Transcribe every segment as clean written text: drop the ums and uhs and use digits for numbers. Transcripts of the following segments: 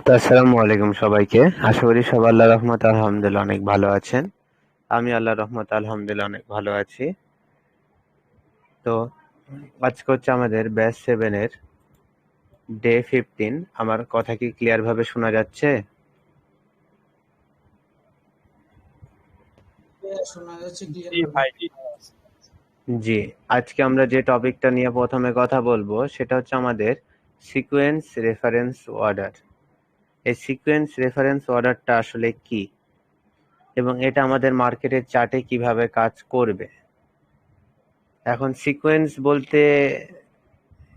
তো আসসালামু আলাইকুম সবাইকে। আশা করি সবাই আল্লাহর রহমতে আলহামদুলিল্লাহ অনেক ভালো আছেন। আমি আল্লাহর রহমতে আলহামদুলিল্লাহ অনেক ভালো আছি। তো আজকে হচ্ছে আমাদের ব্যাচ 7 এর ডে 15। আমার কথা কি ক্লিয়ার ভাবে শোনা যাচ্ছে? শোনা যাচ্ছে ক্লিয়ার জি ভাবে। ভাই, জি। জি, আজকে আমরা যে টপিকটা নিয়ে প্রথমে কথা বলবো সেটা হচ্ছে আমাদের সিকোয়েন্স রেফারেন্স অর্ডার। এই সিকোয়েন্স রেফারেন্স অর্ডারটা আসলে কি এবং এটা আমাদের মার্কেটের চার্টে কিভাবে কাজ করবে। এখন সিকোয়েন্স বলতে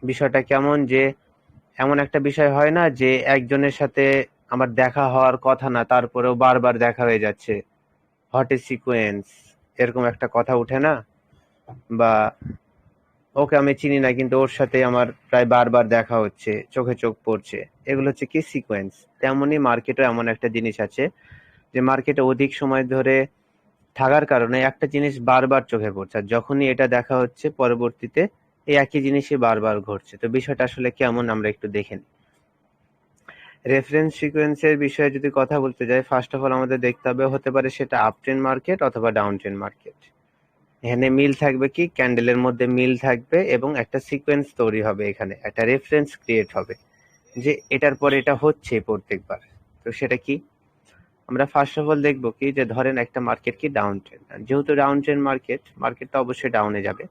বিষয়টা কেমন, যে এমন একটা বিষয় হয় না যে একজনের সাথে আমার দেখা হওয়ার কথা না, তারপরেও বারবার দেখা হয়ে যাচ্ছে, হোয়াট ইজ সিকোয়েন্স, এরকম একটা কথা উঠে না? বা ওকে আমি চিনি না কিন্তু ওর সাথে আমার প্রায় বারবার দেখা হচ্ছে, চোখে চোখ পড়ছে, এগুলো হচ্ছে কি সিকোয়েন্স। তেমনই মার্কেটে এমন একটা জিনিস আছে যে মার্কেটে অধিক সময় ধরে থাকার কারণে একটা জিনিস বারবার চোখে পড়ছে, আর যখনই এটা দেখা হচ্ছে পরবর্তীতে এই একই জিনিসই বারবার ঘটছে। তো বিষয়টা আসলে কেমন আমরা একটু দেখে নিই। রেফারেন্স সিকোয়েন্সের বিষয়ে যদি কথা বলতে যাই, ফার্স্ট অফ অল আমাদের দেখতে হবে, হতে পারে সেটা আপ ট্রেন্ড মার্কেট অথবা ডাউন ট্রেন্ড মার্কেট। এখানে মিল থাকবে কি, ক্যান্ডেলের মধ্যে মিল থাকবে এবং একটা সিকোয়েন্স তৈরি হবে, এখানে একটা রেফারেন্স ক্রিয়েট হবে যে এটার পর এটা হচ্ছে প্রত্যেকবার। তো সেটা কি, আমরা ফার্স্ট অফ অল দেখবো কি, যে ধরেন একটা মার্কেট কি ডাউন ট্রেন্ড, যেহেতু ডাউন ট্রেন্ড মার্কেটটা অবশ্যই ডাউনে যাবে।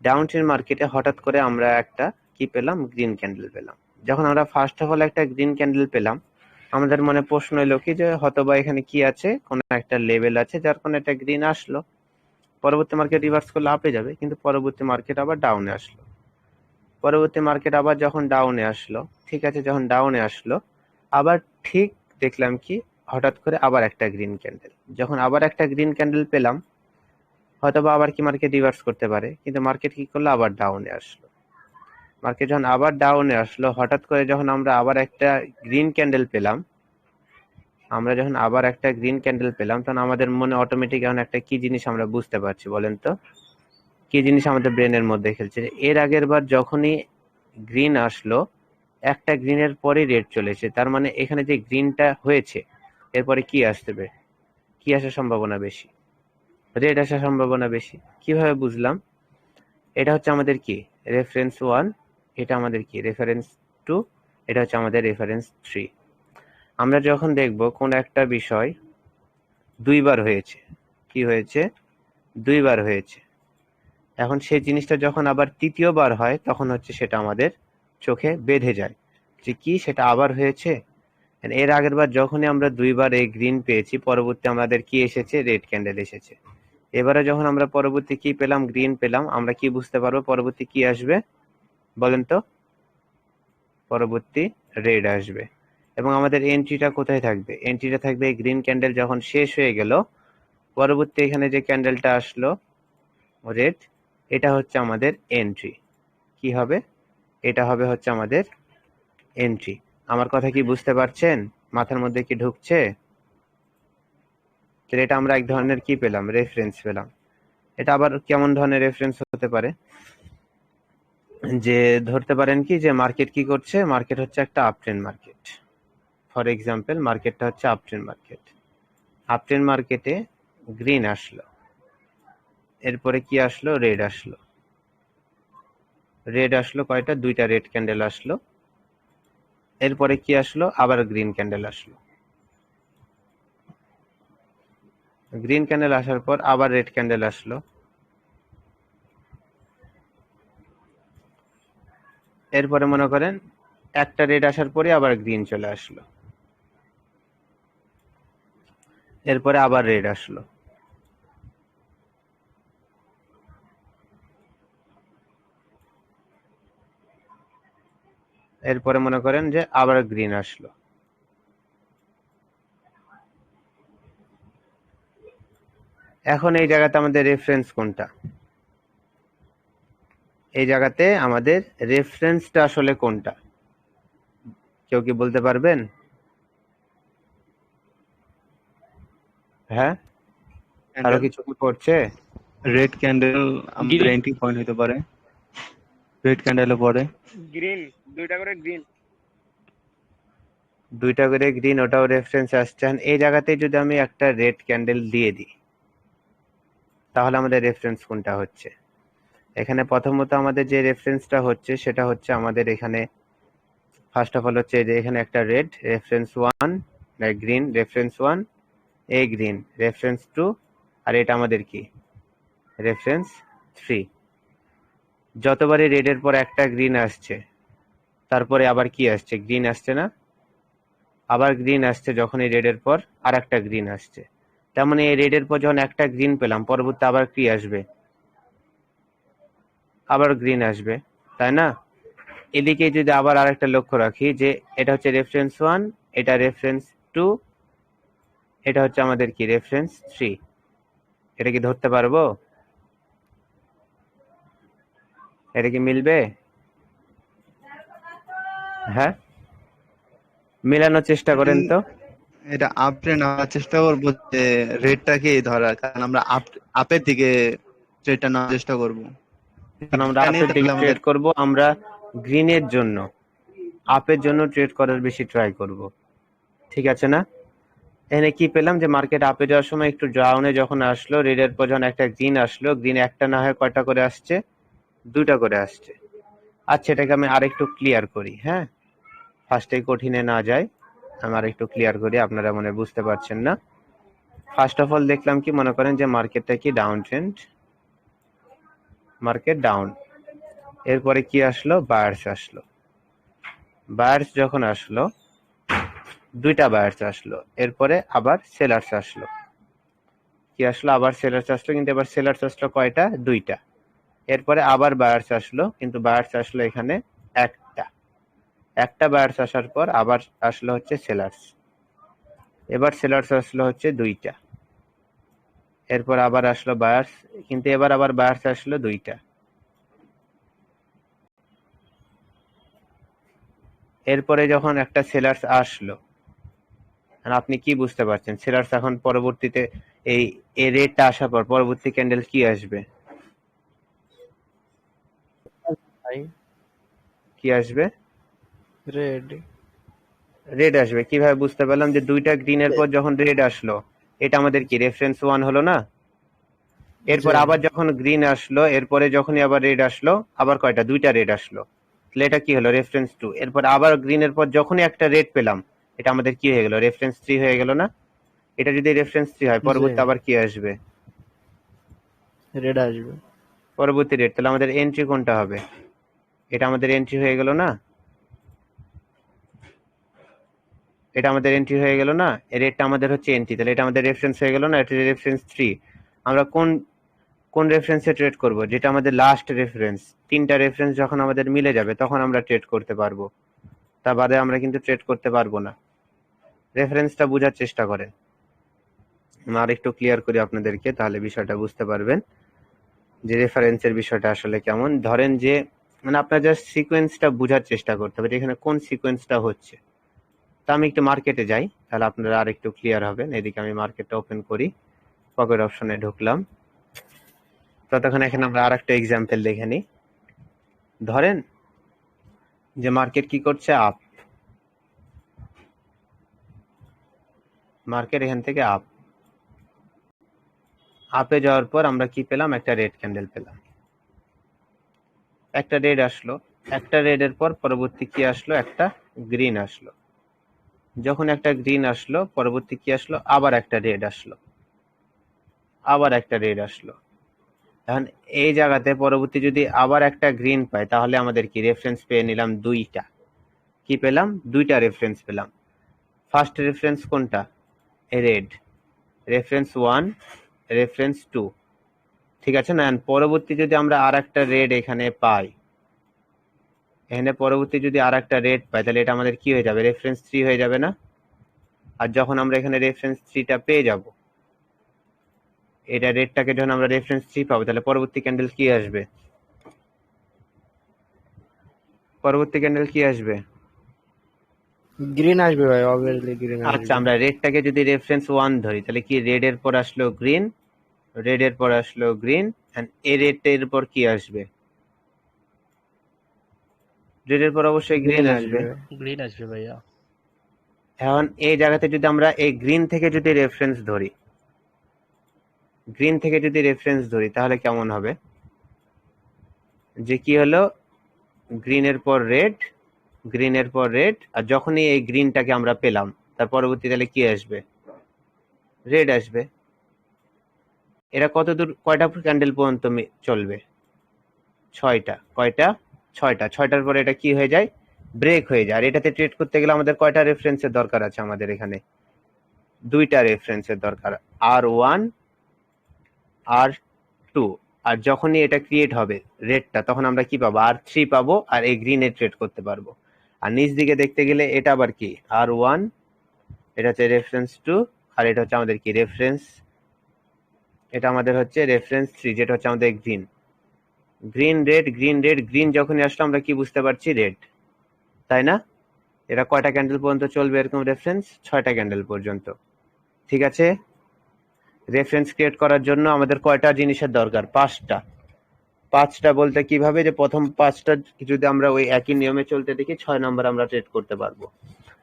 ডাউন ট্রেন্ড মার্কেটে হঠাৎ করে আমরা একটা কি পেলাম, গ্রিন ক্যান্ডেল পেলাম। যখন আমরা ফার্স্ট অফ অল একটা গ্রিন ক্যান্ডেল পেলাম, আমাদের মনে প্রশ্ন এলো কি, যে হয়তোবা এখানে কি আছে, কোন একটা লেভেল আছে যার কোনো একটা গ্রিন আসলো, পরবর্তী মার্কেট রিভার্স করলে আপে যাবে, কিন্তু পরবর্তী মার্কেট আবার ডাউনে আসলো। পরবর্তী মার্কেট আবার যখন ডাউনে আসলো, ঠিক আছে, যখন ডাউনে আসলো আবার ঠিক দেখলাম কি, হঠাৎ করে আবার একটা গ্রিন ক্যান্ডেল। যখন আবার একটা গ্রিন ক্যান্ডেল পেলাম, হয়তোবা আবার কি মার্কেট রিভার্স করতে পারে, কিন্তু মার্কেট কি করলো, আবার ডাউনে আসলো। মার্কেট যখন আবার ডাউনে আসলো, হঠাৎ করে যখন আমরা আবার একটা গ্রিন ক্যান্ডেল পেলাম, তখন আমাদের মনে অটোমেটিক এখন একটা কি জিনিস আমরা বুঝতে পারছি, বলেন তো কি জিনিস আমাদের ব্রেনের মধ্যে খেলছে। এর আগের বার যখনই গ্রিন আসলো, একটা গ্রিনের পরে রেড চলেছে, তার মানে এখানে যে গ্রিনটা হয়েছে এরপরে কি আসবে, কি আসার সম্ভাবনা বেশি, রেড আসার সম্ভাবনা বেশি। কিভাবে বুঝলাম? এটা হচ্ছে আমাদের কি, রেফারেন্স 1, এটা আমাদের কি রেফারেন্স 2, এটা হচ্ছে আমাদের রেফারেন্স 3। আমরা যখন দেখব কোন একটা বিষয় দুইবার হয়েছে, কি হয়েছে, দুইবার হয়েছে, এখন সেই জিনিসটা যখন আবার তৃতীয়বার হয় তখন হচ্ছে সেটা আমাদের চোখে বেঁধে যায় যে কি সেটা আবার হয়েছে। এর আগের বার যখনই আমরা দুইবার এই গ্রিন পেয়েছি, পরবর্তী আমাদের কি এসেছে, রেড ক্যান্ডেল এসেছে। এবারে যখন আমরা পরবর্তী কি পেলাম, গ্রিন পেলাম, আমরা কি বুঝতে পারবো পরবর্তী কি আসবে, বলেন তো? পরবর্তী রেড আসবে। এবং আমাদের এন্ট্রিটা কোথায় থাকবে, এন্ট্রিটা থাকবে এই গ্রিন ক্যান্ডেল যখন শেষ হয়ে গেল, পরবর্তী এখানে যে ক্যান্ডেলটা আসলো রেড, এটা হচ্ছে আমাদের এন্ট্রি। কি হবে, এটা হবে হচ্ছে আমাদের এন্ট্রি। আমার কথা কি বুঝতে পারছেন, মাথার মধ্যে কি ঢুকছে? তো এটা আমরা এক ধরনের কি পেলাম, রেফারেন্স পেলাম। এটা আবার কেমন ধরনের রেফারেন্স হতে পারে, যে ধরতে পারেন কি, যে মার্কেট কি করছে, মার্কেট হচ্ছে একটা আপট্রেন্ড মার্কেট। ফর এক্সাম্পল মার্কেটটা হচ্ছে আপট্রেন্ড মার্কেট, আপট্রেন্ড মার্কেটে গ্রিন আসলো, এরপরে কি আসলো, রেড আসলো। রেড আসলো কয়টা, দুইটা রেড ক্যান্ডেল আসলো। এরপরে কি আসলো, আবার গ্রিন ক্যান্ডেল আসলো। গ্রিন ক্যান্ডেল আসার পর আবার রেড ক্যান্ডেল আসলো। এরপরে মনে করেন একটা রেড আসার পরে আবার গ্রিন চলে আসলো, এরপরে আবার রেড আসলো। এরপরে মনে করেন যে আবার গ্রিন আসলো। এখন এই জায়গাতে আমাদের রেফারেন্স কোনটা, এই জায়গাতে আমাদের রেফারেন্সটা আসলে কোনটা, কেউ কি বলতে পারবেন? হ্যাঁ, কারো ক্যান্ডেল, কিছু কি পড়ছে? রেড ক্যান্ডেল আমাদের গ্রিন এন্ট্রি পয়েন্ট হতে পারে। রেড ক্যান্ডেলের পরে গ্রিন দুইটা করে গ্রিন। দুইটা করে গ্রিন, ওটাও রেফারেন্স আসছে। এই জায়গাতে যদি আমি একটা রেড ক্যান্ডেল দিয়ে দিই তাহলে আমাদের রেফারেন্স কোনটা হচ্ছে? এখানে প্রথমত আমাদের যে রেফারেন্সটা হচ্ছে সেটা হচ্ছে আমাদের এখানে ফার্স্ট অফ অল হচ্ছে যে এখানে একটা red reference 1, green reference 1, a green reference 2, আর এটা আমাদের কি রেফারেন্স 3। যতবারই রেডের পর একটা গ্রিন আসছে তারপরে আবার কি আসছে? গ্রিন আসছে না? আবার গ্রিন আসছে যখনই রেডের পর আর একটা গ্রিন আসছে। তার মানে এই রেডের পর যখন একটা গ্রিন পেলাম, পরবর্তী আবার কি আসবে? আবার গ্রিন আসবে, তাই না? এদিকে যদি আবার আরেকটা লক্ষ্য রাখি যে এটা হচ্ছে রেফারেন্স 1, এটা রেফারেন্স 2, এটা হচ্ছে আমাদের কি রেফারেন্স 3। এটা কি ধরতে পারবো? এটা কি মিলবে? হ্যাঁ, মিলানোর চেষ্টা করেন তো। এটা আপটে নেওয়ার চেষ্টা করবো যে রেটটাকেই ধরার, কারণ আমরা আপের দিকে ট্রেডটা নেওয়ার চেষ্টা করবো। কারণ আমরা এটা নিয়ে আপের তাহলে দিকে আমাদের ট্রেড করব, আমরা গ্রিনের জন্য, আপের জন্য ট্রেড করার বেশি ট্রাই করব। ঠিক আছে না? এখানে কি পেলাম যে মার্কেট আপে যাওয়ার সময় একটু ডাউনে যখন আসলো, রেডের পর যখন একটা গ্রিন আসলো, গ্রিন একটা না হয় কয়টা করে আসছে? দুইটা করে আসছে। আচ্ছা, এটাকে আমি আরেকটু ক্লিয়ার করি। হ্যাঁ, ফার্স্টে কঠিনে না যাই, আমি আরেকটু ক্লিয়ার করি, আপনারা মনে হয় বুঝতে পারছেন না। ফার্স্ট অফ অল দেখলাম কি, মনে করেন যে মার্কেটটা কি ডাউন ট্রেন্ড, মার্কেট ডাউন। এরপরে কি আসলো? বায়ার্স আসলো। বায়ার্স যখন আসলো, দুইটা বায়ার্স আসলো, এরপরে আবার সেলার্স আসলো। কি আসলো? আবার সেলার্স আসলো, কিন্তু এবার সেলার্স আসলো কয়টা? দুইটা। এরপরে আবার বায়ার্স আসলো, কিন্তু বায়ার্স আসলো এখানে একটা। একটা বায়ার্স আসার পর আবার আসলো হচ্ছে সেলার্স। এবার সেলার্স আসলো হচ্ছে দুইটা। এরপর আবার আসলো বায়ার্স, কিন্তু এবার আবার বায়ার্স আসলো দুইটা। এরপরে যখন একটা সেলার্স আসলো, আর আপনি কি বুঝতে পারছেন? সেলার্স এখন পরবর্তীতে এই এই রেটটা আসার পর পরবর্তী ক্যান্ডেল কি আসবে? ভাই কি আসবে? রেড। রেড আসবে। কিভাবে বুঝতে পারলাম? যে দুইটা গ্রিনের পর যখন রেড আসলো, এটা আমাদের কি রেফারেন্স 1 হলো না? এরপর জি আবার যখন গ্রিন আসলো, এরপরে যখনই আবার রেড আসলো, আবার কয়টা? দুইটা রেড আসলো, তাহলে এটা কি হলো? রেফারেন্স 2। এরপর আবার গ্রিনের পর যখনই একটা রেড পেলাম, এটা আমাদের কি হয়ে গেল? রেফারেন্স 3 হয়ে গেল না? এটা যদি রেফারেন্স 3 হয়, জি পরবর্তী আবার কি আসবে? রেড আসবে। পরবর্তী রেড। তাহলে আমাদের এন্ট্রি কোনটা হবে? এটা আমাদের এন্ট্রি হয়ে গেল না? এটা আমাদের এন্ট্রি হয়ে গেল না? এই রেটটা আমাদের হচ্ছে এন্ট্রি, তাহলে এটা আমাদের রেফারেন্স হয়ে গেল না? এটা রেফারেন্স 3। আমরা কোন কোন রেফারেন্সে ট্রেড করব? যেটা আমাদের লাস্ট রেফারেন্স। তিনটা রেফারেন্স যখন আমাদের মিলে যাবে তখন আমরা ট্রেড করতে পারবো, তা বাদে আমরা কিন্তু ট্রেড করতে পারবো না। রেফারেন্সটা বোঝার চেষ্টা করেন। আমি আর একটু ক্লিয়ার করি আপনাদেরকে, তাহলে বিষয়টা বুঝতে পারবেন যে রেফারেন্সের বিষয়টা আসলে কেমন। ধরেন যে মানে আপনার জাস্ট সিকোয়েন্সটা বোঝার চেষ্টা করতে হবে, এখানে কোন সিকোয়েন্সটা হচ্ছে। তা আমি একটু মার্কেটে যাই, তাহলে আপনারা আর একটু ক্লিয়ার হবেন। এদিকে আমি মার্কেটটা ওপেন করি, পকেট অপশনে ঢুকলাম। ততক্ষণ এখানে আমরা আর একটা এক্সাম্পল দেখে নিই। ধরেন যে মার্কেট কি করছে? আপ। মার্কেট এখান থেকে আপ, আপে যাওয়ার পর আমরা কি পেলাম? একটা রেড ক্যান্ডেল পেলাম, একটা রেড আসলো। একটা রেডের পর পরবর্তী কি আসলো? একটা গ্রিন আসলো। যখন একটা গ্রিন আসলো, পরবর্তী কি আসলো? আবার একটা রেড আসলো, আবার একটা রেড আসলো। এখন এই জায়গাতে পরবর্তী যদি আবার একটা গ্রিন পাই, তাহলে আমাদের কি রেফারেন্স পেয়ে নিলাম দুইটা। কি পেলাম? দুইটা রেফারেন্স পেলাম। ফার্স্ট রেফারেন্স কোনটা? Red, reference 1, reference 2। ঠিক আছে না? পরবর্তী যদি আমরা আর একটা রেড এখানে পাই, এখানে পরবর্তী যদি আর একটা রেড পাই, তাহলে এটা আমাদের কি হয়ে যাবে? রেফারেন্স 3 হয়ে যাবে না? আর যখন আমরা এখানে রেফারেন্স 3টা পেয়ে যাব, এটা রেডটাকে যখন আমরা রেফারেন্স 3 পাবো, তাহলে পরবর্তী ক্যান্ডেল কি আসবে? পরবর্তী ক্যান্ডেল কি আসবে? গ্রিন আসবে ভাই, অবভিয়াসলি গ্রিন আচ্ছা, আসবে। আমরা রেডটাকে যদি রেফারেন্স 1 ধরি, তাহলে কি রেড এর পর আসলো গ্রিন, রেড এর পর আসলো গ্রিন, এন্ড এই রেড এর পর কি আসবে? রেড এর পর অবশ্যই গ্রিন গ্রিন আসবে। আসবে। গ্রিন আসবে ভাইয়া। এখন এই জায়গাতে যদি আমরা এই গ্রিন থেকে যদি রেফারেন্স ধরি তাহলে কেমন হবে, যে কি হলো, গ্রিনের পর রেড, আর যখনই এই গ্রিনটাকে আমরা পেলাম তার পরবর্তী তাহলে কি আসবে, রেড আসবে। এরা কয়টা ক্যান্ডেল পর্যন্ত চলবে, ছয়টার পরে এটা কি হয়ে যায়, ব্রেক হয়ে যায়। আর এটাতে ট্রেড করতে গেলে আমাদের কয়টা রেফারেন্সের দরকার আছে, আমাদের এখানে দুইটা রেফারেন্সের দরকার, R1 R2। আর যখনই এটা ক্রিয়েট হবে রেডটা, তখন আমরা কি পাবো, R3 পাবো, আর এই গ্রিনে ট্রেড করতে পারবো। আর নিচ দিকে দেখতে গেলে এটা আবার কি, R1, এটা হচ্ছে রেফারেন্স 2, আর এটা হচ্ছে আমাদের কি রেফারেন্স, এটা আমাদের হচ্ছে রেফারেন্স 3, যেটা হচ্ছে আমাদের গ্রিন যখনই আসলো আমরা কি বুঝতে পারছি, রেড, তাই না? এরা কয়টা ক্যান্ডেল পর্যন্ত চলবে এরকম রেফারেন্স, 6টা ক্যান্ডেল পর্যন্ত। ঠিক আছে, রেফারেন্স ক্রিয়েট করার জন্য আমাদের কয়টা জিনিসের দরকার, 5টা বলতে কিভাবে, যে প্রথম 5টা যদি আমরা ওই একই নিয়মে চলতে দেখি, 6 নম্বর আমরা ট্রেড করতে পারবো।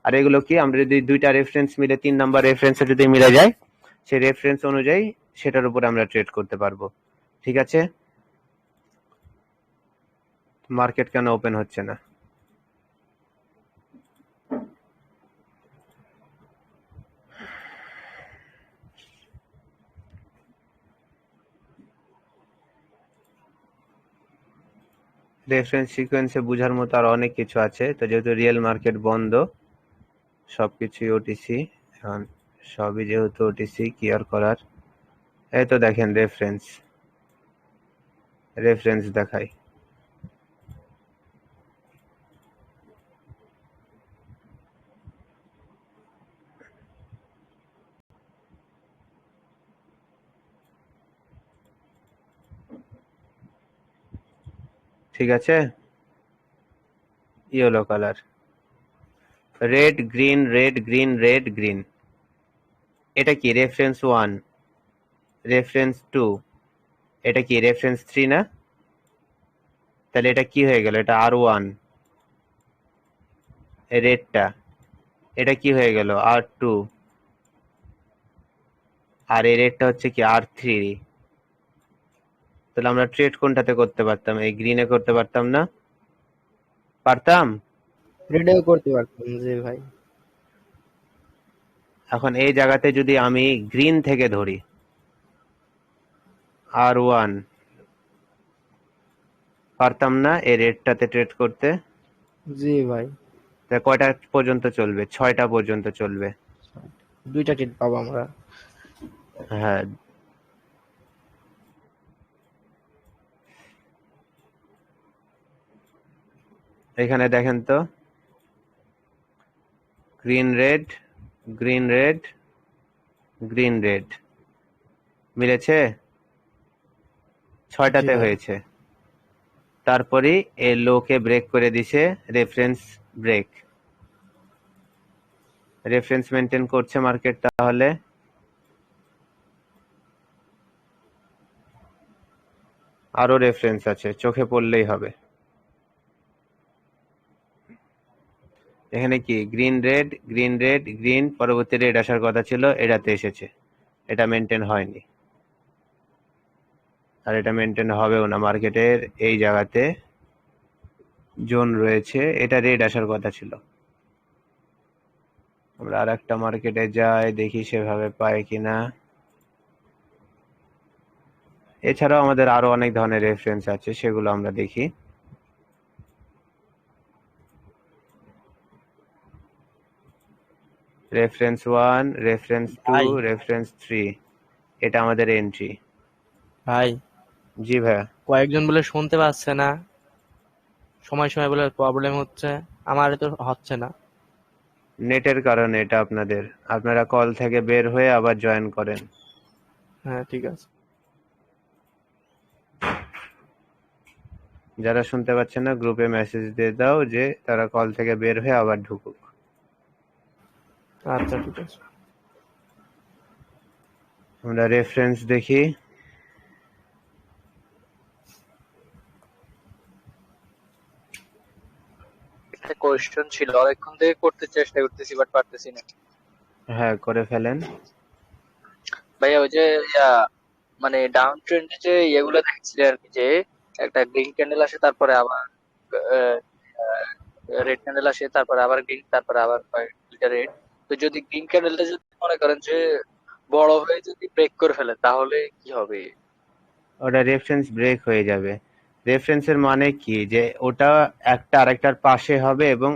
আর এগুলো কি, আমরা যদি দুইটা রেফারেন্স মিলে 3 নম্বর রেফারেন্সে যদি মিলে যায়, সেই রেফারেন্স অনুযায়ী সেটার উপরে আমরা ট্রেড করতে পারবো। ঠিক আছে, মার্কেট কেন ওপেন হচ্ছে না? রেফারেন্স সিকোয়েন্সে বোঝার মতো আর অনেক কিছু আছে, তো যেহেতু রিয়েল মার্কেট বন্ধ, সবকিছুই ওটিসি, এখন সবই যেহেতু ওটিসি, কি আর করার। এই তো দেখেন রেফারেন্স দেখাই, ঠিক আছে, ইয়েলো কালার, রেড গ্রিন, এটা কি রেফারেন্স 1, রেফারেন্স 2, এটা কি রেফারেন্স 3 না? তাহলে এটা কি হয়ে গেল, এটা R1 রেডটা, এটা কি হয়ে গেল, R2, আর এই রেডটা হচ্ছে কি R3। তাহলে আমরা ট্রেড কোনটাতে করতে পারতাম, এই গ্রিনে করতে পারতাম না? পারতাম। রেডেও করতে পারতাম, জি ভাই। এখন এই জায়গাতে যদি আমি গ্রিন থেকে ধরি, R1, পারতাম না এই রেডটাতে ট্রেড করতে? জি ভাই, তা কয়টা পর্যন্ত চলবে, 6টা পর্যন্ত চলবে। দুইটা টিট পাবো আমরা। হ্যাঁ, এখানে দেখেন তো, গ্রিন রেড মিলেছে, জি 6টাতে ভাই। হয়েছে। তারপরে এই লোকে ব্রেক করে দিছে, রেফারেন্স মেনটেন করছে মার্কেট। তাহলে আরো রেফারেন্স আছে, চোখে পড়লেই হবে। এখানে কি গ্রিন, পরবর্তী রেড আসার কথা ছিল, এটাতে এসেছে, এটা মেনটেন হয়নি, আর এটা মেনটেন হবেও না। মার্কেটের এই জায়গাতে জোন রয়েছে, এটা রেড আসার কথা ছিল। আমরা আর একটা মার্কেটে যাই, দেখি সেভাবে পাই কিনা। এছাড়াও আমাদের আরো অনেক ধরনের রেফারেন্স আছে, সেগুলো আমরা দেখি। রেফারেন্স 1, রেফারেন্স 2, ভাই রেফারেন্স 3, এটা আমাদের এন্ট্রি। ভাই জি ভাইয়া। কয়েকজন বলে শুনতে পাচ্ছে না, সময় সময় বলে প্রবলেম হচ্ছে, আমার তো হচ্ছে না। নেটের কারণে এটা আপনারা কল থেকে বের হয়ে আবার জয়েন করেন। হ্যাঁ ঠিক আছে। যারা শুনতে পাচ্ছেন না, গ্রুপে মেসেজ দিয়ে দাও যে তারা কল থেকে বের হয়ে আবার ঢুকুক। আচ্ছা ঠিক আছে। আমরা রেফারেন্স দেখি। কোশ্চেন ছিল, অনেকক্ষণ থেকে করতে চেষ্টা করতেছি বাট পারতেছি না। হ্যাঁ, করে ফেলেন। ভাইয়া ওই যে ইয়া, মানে ডাউন ট্রেন্ডে যে এগুলো দেখছিলেন আর কি, যে একটা গ্রিন ক্যান্ডেল আসে, তারপরে আবার রেড ক্যান্ডেল আসে, তারপরে আবার গ্রিন, তারপরে আবার দুইটা রেড। তো যদি গ্রিন ক্যান্ডেলটা যদি মনে করেন যে বড় হয়ে যদি ব্রেক করে ফেলে তাহলে কি হবে? ওটা রেফারেন্স ব্রেক হয়ে যাবে। রেফারেন্সের মানে কি, যে ওটা একটা আরেকটার পাশে হবে এবং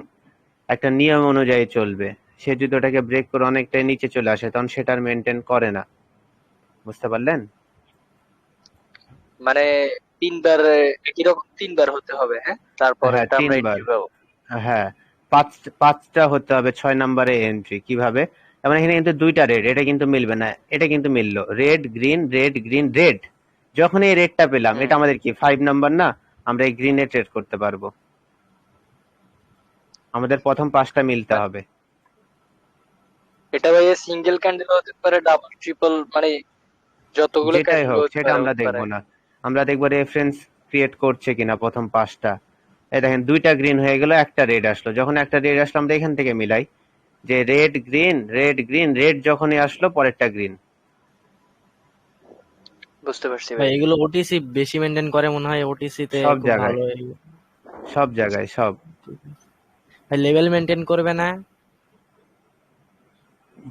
একটা নিয়ম অনুযায়ী চলবে। সে যদি ওটাকে ব্রেক করে অনেকটাই নিচে চলে আসে তখন সেটার মেনটেন করে না। বুঝতে পারলেন? মানে তিনবার একই রকম তিনবার হতে হবে, হ্যাঁ, তারপরে হ্যাঁ, এটা আমরা 3 বার। এন্ট্রি পাবো। হ্যাঁ, পাঁচটা হতে হবে 6 নম্বরে এন্ট্রি। কিভাবে? তার মানে এখানে কিন্তু দুইটা রেড, এটা কিন্তু মিলবে না, এটা কিন্তু মিললো। Red green, red green, red. যখন এই রেডটা পেলাম, হুম। এটা আমাদের কি 5 নাম্বার না? আমরা এই গ্রিনে ট্রেড করতে পারবো। আমাদের প্রথম 5টা মিলতে হবে। এটা ভাই সিঙ্গেল ক্যান্ডেল হতে পারে, ডাবল ট্রিপল, মানে যতগুলো যেটাই ক্যান্ডেল হোক হতে সেটা পারে আমরা হতে পারে। দেখবো না। আমরা দেখবো রেফারেন্স ক্রিয়েট করছে কিনা প্রথম 5টা। এই দেখেন, দুইটা গ্রিন হয়ে গেল, একটা রেড আসলো। যখন একটা রেড আসলো আমরা এখান থেকে মিলাই যে red green, red green, red যখনই আসলো পরেরটা গ্রিন। বুঝতে পারছি ভাই ভাই। এগুলো ওটিসি বেশি মেনটেন করে মনে হয়, ওটিসি তে সব খুব জায়গায়, ভালো। সব জায়গায়, সব ভাই লেভেল মেনটেন করবে না?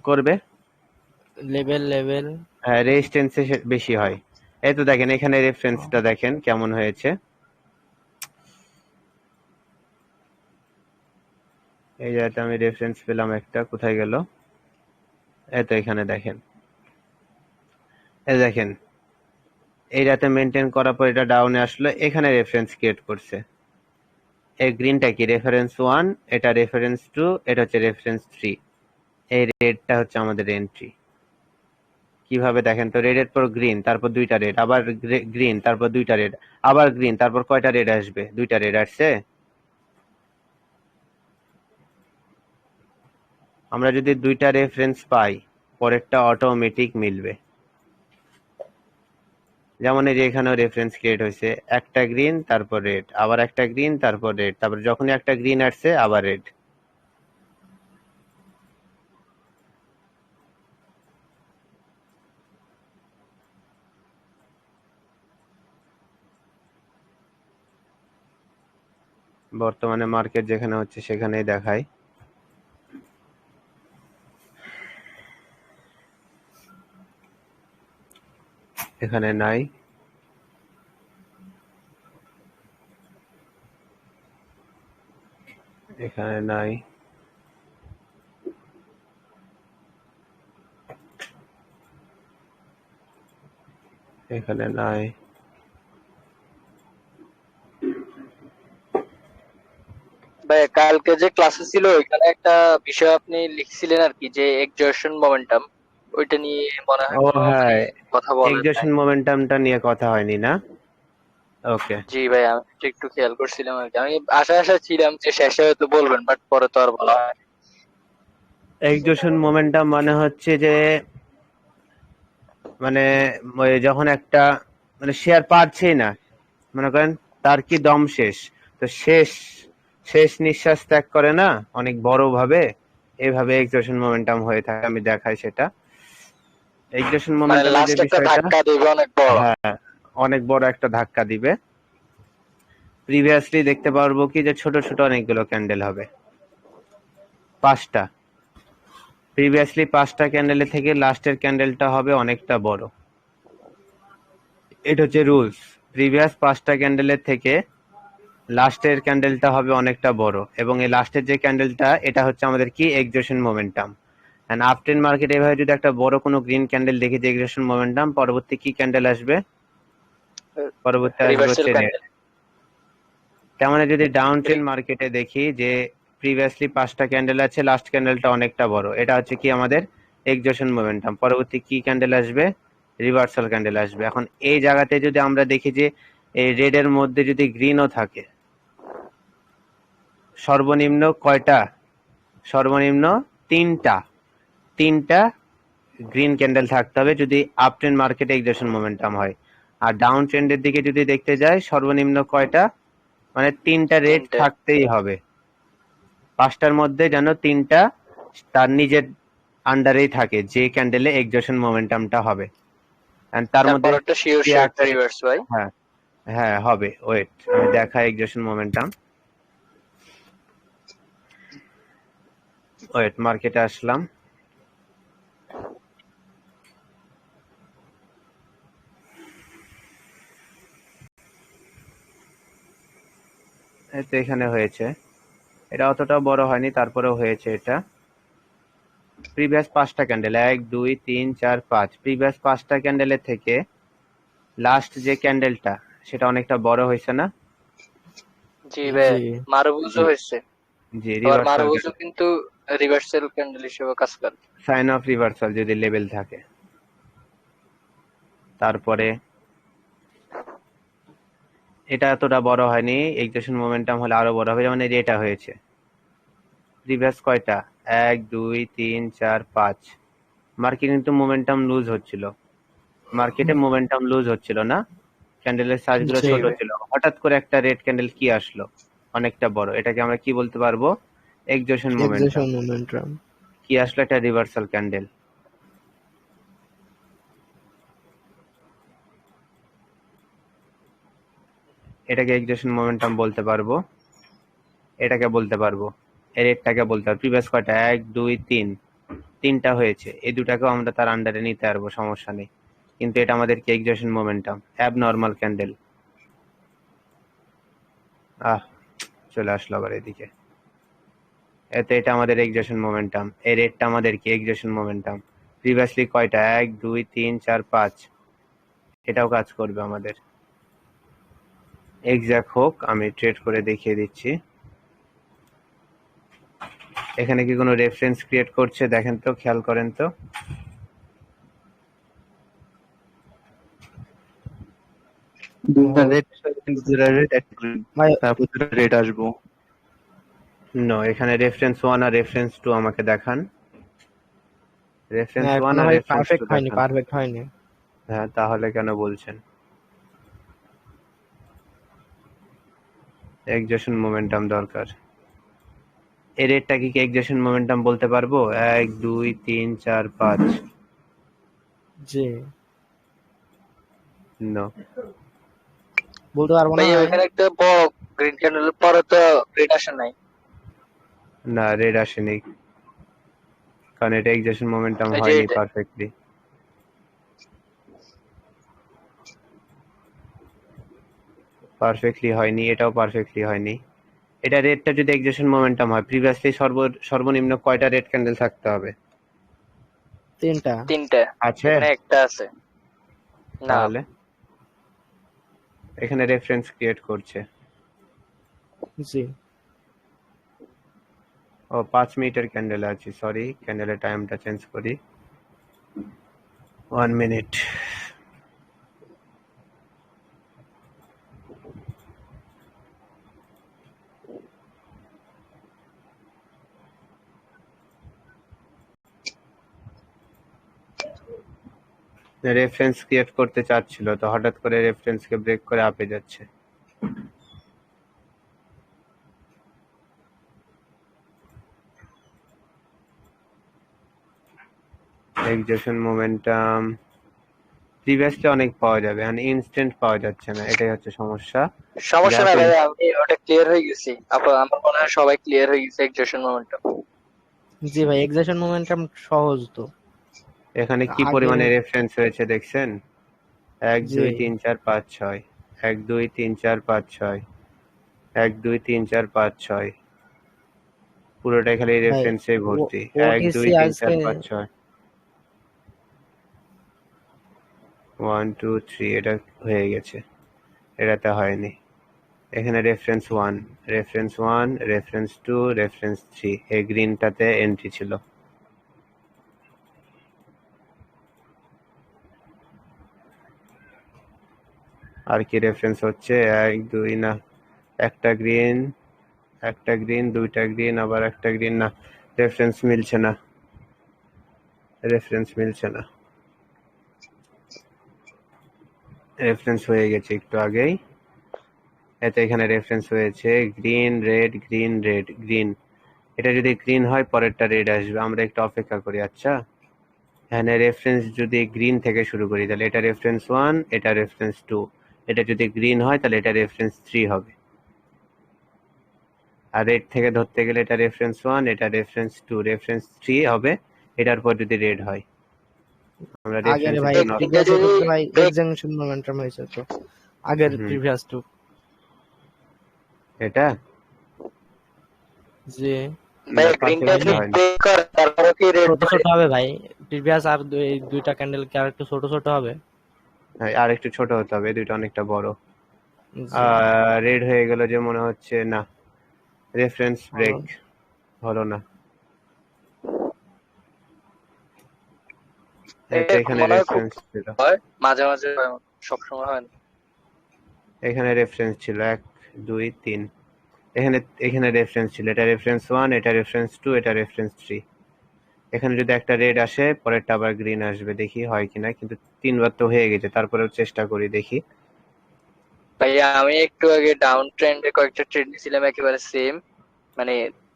করবে। লেভেল লেভেল হ্যাঁ, রেজিস্ট্যান্সে বেশি হয়। এই তো দেখেন, এখানে রেফারেন্সটা দেখেন কেমন হয়েছে। এই জায়গাতে আমি রেফারেন্স পেলাম একটা, কোথায় গেল? এই তো এখানে দেখেন, এই দেখেন এই রাতে মেনটেন করার পর এটা ডাউনে আসলো, এখানে রেফারেন্স ক্রিয়েট করছে। এই গ্রিনটা কি রেফারেন্স 1, এটা রেফারেন্স 2, এটা হচ্ছে রেফারেন্স 3। এই রেডটা হচ্ছে আমাদের এন্ট্রি। কিভাবে দেখেন তো, রেডের পর গ্রিন, তারপর দুইটা রেড, আবার গ্রিন, তারপর দুইটা রেড, আবার গ্রিন, তারপর কয়টা রেড আসবে? দুইটা রেড আসছে। আমরা যদি দুইটা রেফারেন্স পাই, পরেরটা অটোমেটিক মিলবে। যেমন এই যে এখানেও রেফারেন্স ক্রিয়েট হয়েছে, একটা গ্রিন তারপর রেড, আবার একটা গ্রিন তারপর রেড, তারপর যখনই একটা গ্রিন আসছে আবার রেড। বর্তমানে মার্কেট যেখানে হচ্ছে সেখানেই দেখায়। এখানে নাই, এখানে নাই, এখানে নাই। ভাই কালকে যে ক্লাসে ছিল ওইখানে একটা বিষয় আপনি লিখছিলেন আর কি, যে এক্সজারশন মোমেন্টাম, ওইটা নিয়ে মনে হয় ও কোনো হ্যাঁ, কথা বলেন নাই। এক্সজেশন মোমেন্টামটা নিয়ে কথা হয়নি না? ওকে। জি ভাই, আমি একটু একটু খেয়াল করছিলাম আর কি, আমি আশা ছিলাম যে শেষে হয়তো বলবেন, বাট পরে তো আর বলা হয়। এক্সজেশন মোমেন্টাম মানে হচ্ছে যে, মানে ওই যখন একটা, মানে শেয়ার পারছেই না, মনে করেন তার কি দম শেষ, তো শেষ শেষ নিঃশ্বাস ত্যাগ করে না অনেক বড় ভাবে, এইভাবে এক্সজেশন মোমেন্টাম হয়ে থাকে। আমি দেখাই সেটা। এক্সজেশন মানে মোমেন্টামের যে লাস্ট একটা বিষয়টা, ধাক্কা দেবে অনেক বড়। হ্যাঁ, অনেক বড় একটা ধাক্কা দিবে। প্রিভিয়াসলি দেখতে পারবো কি যে ছোট ছোট অনেকগুলো ক্যান্ডেল হবে, 5টা। প্রিভিয়াসলি 5টা ক্যান্ডেলের থেকে লাস্টের ক্যান্ডেলটা হবে অনেকটা বড়। এটা হচ্ছে রুলস। প্রিভিয়াস 5টা ক্যান্ডেলের থেকে লাস্টের ক্যান্ডেলটা হবে অনেকটা বড়, এবং এই লাস্টের যে ক্যান্ডেলটা, এটা হচ্ছে আমাদের কি এক্সজেশন মোমেন্টাম। এন্ড আফটার মার্কেট এভাবে যদি একটা বড় কোনো গ্রিন ক্যান্ডেল দেখি যে এক্সজেশন মোমেন্টাম, পরবর্তী কি ক্যান্ডেল আসবে? পরবর্তী আসবে রিভার্সাল হচ্ছে রেড। ক্যান্ডেল। তার মানে যদি ডাউন ট্রেন্ড মার্কেটে দেখি যে প্রিভিয়াসলি 5টা ক্যান্ডেল আছে, লাস্ট ক্যান্ডেলটা অনেকটা বড়, এটা হচ্ছে কি আমাদের এক্সজেশন মোমেন্টাম। পরবর্তী কি ক্যান্ডেল আসবে? রিভার্সাল ক্যান্ডেল আসবে। এখন এই জায়গাতে যদি আমরা দেখি যে এই রেড এর মধ্যে যদি গ্রিনও থাকে, সর্বনিম্ন কয়টা? সর্বনিম্ন 3টা। 3টা গ্রিন ক্যান্ডেল থাকতে হবে যদি আপ ট্রেন্ড মার্কেটে এক্সজেশন মোমেন্টাম হয়। আর ডাউন ট্রেন্ডের দিকে যদি দেখতে যাই, সর্বনিম্ন কয়টা? মানে 3টা রেড তিনটে। থাকতেই হবে। 5টার মধ্যে যেন 3টা তার নিজের আন্ডারেই থাকে, যে ক্যান্ডেলে এক্সজশন মোমেন্টামটা হবে। And তার মধ্যে তারপর একটা শিওর যে একটা রিভার্স ভাই। হ্যাঁ হ্যাঁ হবে, ওয়েট আমি দেখাই এক্সজশন মোমেন্টাম। ওয়েট, মার্কেটে আসলাম। এই তো এখানে হয়েছে, এটা অতটা বড় হয়নি, তারপরেও হয়েছে। এটা প্রিভিয়াস 5টা ক্যান্ডেল, 1 2 3 4 5, প্রিভিয়াস 5টা ক্যান্ডেলের থেকে লাস্ট যে ক্যান্ডেলটা সেটা অনেকটা বড় হয়েছে না? জি ভাই, জি মারুবুজও জি হয়েছে। জি, আবার রিভার্সাল মারুবুজও ক্যান্ডেল, কিন্তু রিভার্সাল ক্যান্ডেল হিসেবে কাজ করে। সাইন অফ রিভার্সাল যদি লেভেল থাকে। তারপরে এটা এতটা বড় হয়নি, এক্সজশন মোমেন্টাম হলে আরো বড় হবে, যেমন এই যে এটা হয়েছে। প্রিভিয়াস কয়টা, 1 2 3 4 5, মার্কেট কিন্তু মোমেন্টাম লুজ হচ্ছিল, মার্কেটে মোমেন্টাম লুজ হচ্ছিল না, ক্যান্ডেলের সাইজগুলো জি ছোট ভাই, ছিল। হঠাৎ করে একটা রেড ক্যান্ডেল কি আসলো, অনেকটা বড়, এটাকে আমরা কি বলতে পারবো? এক্সজশন মোমেন্টাম। Accession momentum. কি আসলো? একটা রিভার্সাল ক্যান্ডেল। এটাকে এক্সজশন মোমেন্টাম বলতে পারবো, এটাকে বলতে পারবো, এই রেটটাকে বলতে পারবো। প্রিভিয়াস কয়টা, 1 2 3, 3টা হয়েছে, এই দুটাকেও আমরা তার আন্ডারে নিতে পারবো, সমস্যা নেই। কিন্তু এটা আমাদেরকে এক্সজশন মোমেন্টাম, অ্যাবনর্মাল ক্যান্ডেল। আহ, চলে আসলো আবার এদিকে। এতে এটা আমাদের এক্সজশন মোমেন্টাম, এই রেটটা আমাদের কি এক্সজশন মোমেন্টাম। প্রিভিয়াসলি কয়টা, 1 2 3 4 5, এটাও কাজ করবে আমাদের। এক্সাক্ট হোক, আমি ট্রেড করে দেখিয়ে দিচ্ছি। এখানে কি কোনো রেফারেন্স ক্রিয়েট করছে দেখেন তো, খেয়াল করেন তো। দুটা রেড, দুটা রেড, একটা green। ভাই তারপর দুটা রেড আসবো। নো, এখানে রেফারেন্স 1 আর রেফারেন্স 2 আমাকে দেখান। না, রেফারেন্স 1 এখনো আর ভাই রেফারেন্স 2 পারফেক্ট হয়নি, দেখান। পারফেক্ট হয়নি। হ্যাঁ, তাহলে কেন বলছেন এক্সজশন মোমেন্টাম দরকার? এই রেটটা কি এক্সজশন মোমেন্টাম বলতে পারবো? 1 2 3 4 5, জি, নো। বলতে পারবো না ভাই ভাই। ওইখানে একটা বড় গ্রিন ক্যান্ডেলের পরে তো রেড আসে নাই। না, রেড আসেনি, কারণ এটা এক্সজশন মোমেন্টাম এই যে হয়নি এটা পারফেক্টলি। পারফেক্টলি হয়নি, এটাও পারফেক্টলি হয়নি। এটা রেটটা যদি এক্সজশন মোমেন্টাম হয়, প্রিভিয়াসলি সর্বনিম্ন কয়টা রেড ক্যান্ডেল থাকতে হবে? তিনটা। তিনটা, আছে? এখানে একটা আছে না। তাহলে এখানে রেফারেন্স ক্রিয়েট করছে। জি ও 5 মিনিটের ক্যান্ডেল আছে, সরি, ক্যান্ডেলের টাইমটা চেঞ্জ করি, 1 মিনিট। রেফারেন্স ক্রিয়েট করতে চাচ্ছিল, তো হঠাৎ করে রেফারেন্সকে ব্রেক করে আপে যাচ্ছে। এক্সজশন মোমেন্টাম প্রিভিয়াসলি অনেক পাওয়া যাবে, মানে ইনস্ট্যান্ট পাওয়া যাচ্ছে না, এটাই হচ্ছে সমস্যা। সমস্যা যার না ভাই, ফলে আমি ওটা ক্লিয়ার হয়ে গেছি। আমার মনে হয় সবাই ক্লিয়ার হয়ে গেছে এক্সজশন মোমেন্টাম। জি ভাই, এক্সেশন মোমেন্টাম সহজ তো। এখানে কি আগে পরিমাণে রেফারেন্স হয়েছে দেখছেন? 1 জি 2 3 4 5 6, 1 2 3 4 5 6, 1 2 3 4 5 6, পুরোটাই খালি ভাই, রেফারেন্সে ভর্তি। 1 2 ওটিসি 3 4 আজকে 5 6, 1 2 3, এটা হয়ে গেছে, এটাতে হয়নি। এখানে রেফারেন্স 1, রেফারেন্স 1, রেফারেন্স 2, রেফারেন্স 3, এই গ্রিনটাতে এন্ট্রি ছিল। আর কি রেফারেন্স হচ্ছে? 1 2, না, একটা গ্রিন, একটা গ্রিন, দুইটা গ্রিন, আবার একটা গ্রিন, না, রেফারেন্স মিলছে না, রেফারেন্স মিলছে না। রেফারেন্স হয়ে গেছে একটু আগেই, এতে এখানে রেফারেন্স হয়েছে green red green red green, এটা যদি গ্রিন হয় পরেরটা রেড আসবে, আমরা একটু অপেক্ষা করি। আচ্ছা, এখানে রেফারেন্স যদি গ্রিন থেকে শুরু করি তাহলে এটা রেফারেন্স 1, এটা রেফারেন্স 2। এটা যদি গ্রিন হয় তাহলে এটা রেফারেন্স 3 হবে। আর রেড থেকে ধরতে গেলে এটা রেফারেন্স 1, এটা রেফারেন্স 2, রেফারেন্স 3 হবে এটার পর যদি রেড হয়। আমরা আগের রেফারেন্সের ভাই জন্য এটা প্রিভিয়াস যদি ক্ষেত্রে ভাই ব্রেক এক্সামিনেশন মোমেন্টাম হয়েছে তো আগের হুম, প্রিভিয়াস টু এটা যে ভাই না, পাশে গ্রিনটা যেতে যদি হয় না। ব্রেক করে তারপরে কি রেড ছোট ধরে? ছোট হবে ভাই প্রিভিয়াস আর এই দুইটা ক্যান্ডেল কি আর একটু ছোট ছোট হবে হ্যাঁ, আর একটু ছোট হতে হবে, দুইটা অনেকটা বড়। জি রেড হয়ে গেল যে মনে হচ্ছে, না, রেফারেন্স হলো ব্রেক হলো না। এই তো এরকম এখানে মনে হয় খুব রেফারেন্স ছিল, হয়, মাঝে মাঝে হয়, সবসময় হয় না। এখানে রেফারেন্স ছিল 1, 2, 3। এখানে এখানে রেফারেন্স ছিল, এটা রেফারেন্স 1, এটা রেফারেন্স 2, এটা রেফারেন্স 3। এখানে যদি একটা রেড আসে পরেরটা আবার গ্রিন আসবে, দেখি হয় কিনা। কিন্তু 3বার তো হয়ে গেছে, তারপরেও চেষ্টা করি, দেখি। ভাইয়া আমি একটু আগে ডাউন ট্রেন্ডে কয়েকটা ট্রেড নিয়েছিলাম একেবারে সেম, মানে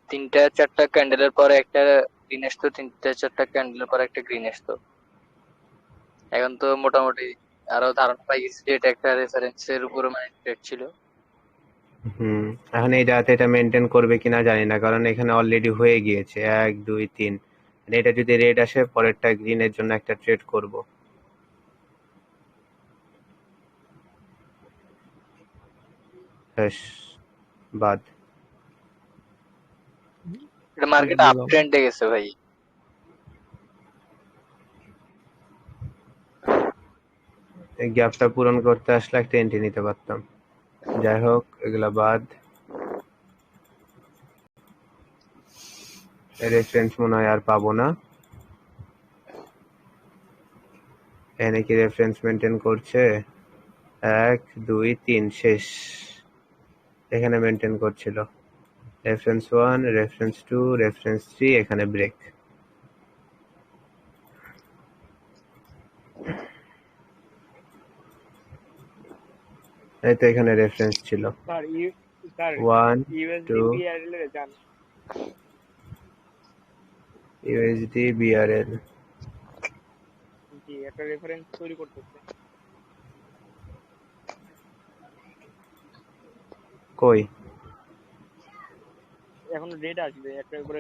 তিনটা চারটা ক্যান্ডেলের পরে একটা গ্রিন আসতো, তিনটা চারটা ক্যান্ডেলের পরে একটা গ্রিন আসতো। এখন তো মোটামুটি আরো ধারণা পাই গেছি যে এটা একটা রেফারেন্সের উপরে মানে ট্রেড ছিল। হুম, এখন এই জায়গাতে এটা মেনটেন করবে কিনা জানি না, কারণ এখানে অলরেডি হয়ে গিয়েছে 1, 2, 3। এটা যদি রেড আসে পরেরটা গ্রিনের জন্য একটা ট্রেড করব। বেশ, বাদ। এটা মার্কেট আপ বুঝলাম ট্রেন্ডে গেছে ভাই। এই গ্যাপটা পূরণ করতে আসলে একটা এন্ট্রি নিতে পারতাম। যাই হোক, এগুলা বাদ। রেফারেন্স মনে হয় আর পাবো না। এখানে কি রেফারেন্স মেনটেন করছে? 1, 2, 3, শেষ। এখানে মেনটেন করছিল রেফারেন্স 1, রেফারেন্স 2, রেফারেন্স 3, এখানে ব্রেক। এই তো এখানে রেফারেন্স ছিল স্যার স্যার 1, ইউএসডি 2, বিআরএল এর যান। USD BRL. জি একটা রেফারেন্স তৈরি করতেছে। কই? এখন রেড আসবে একটা করে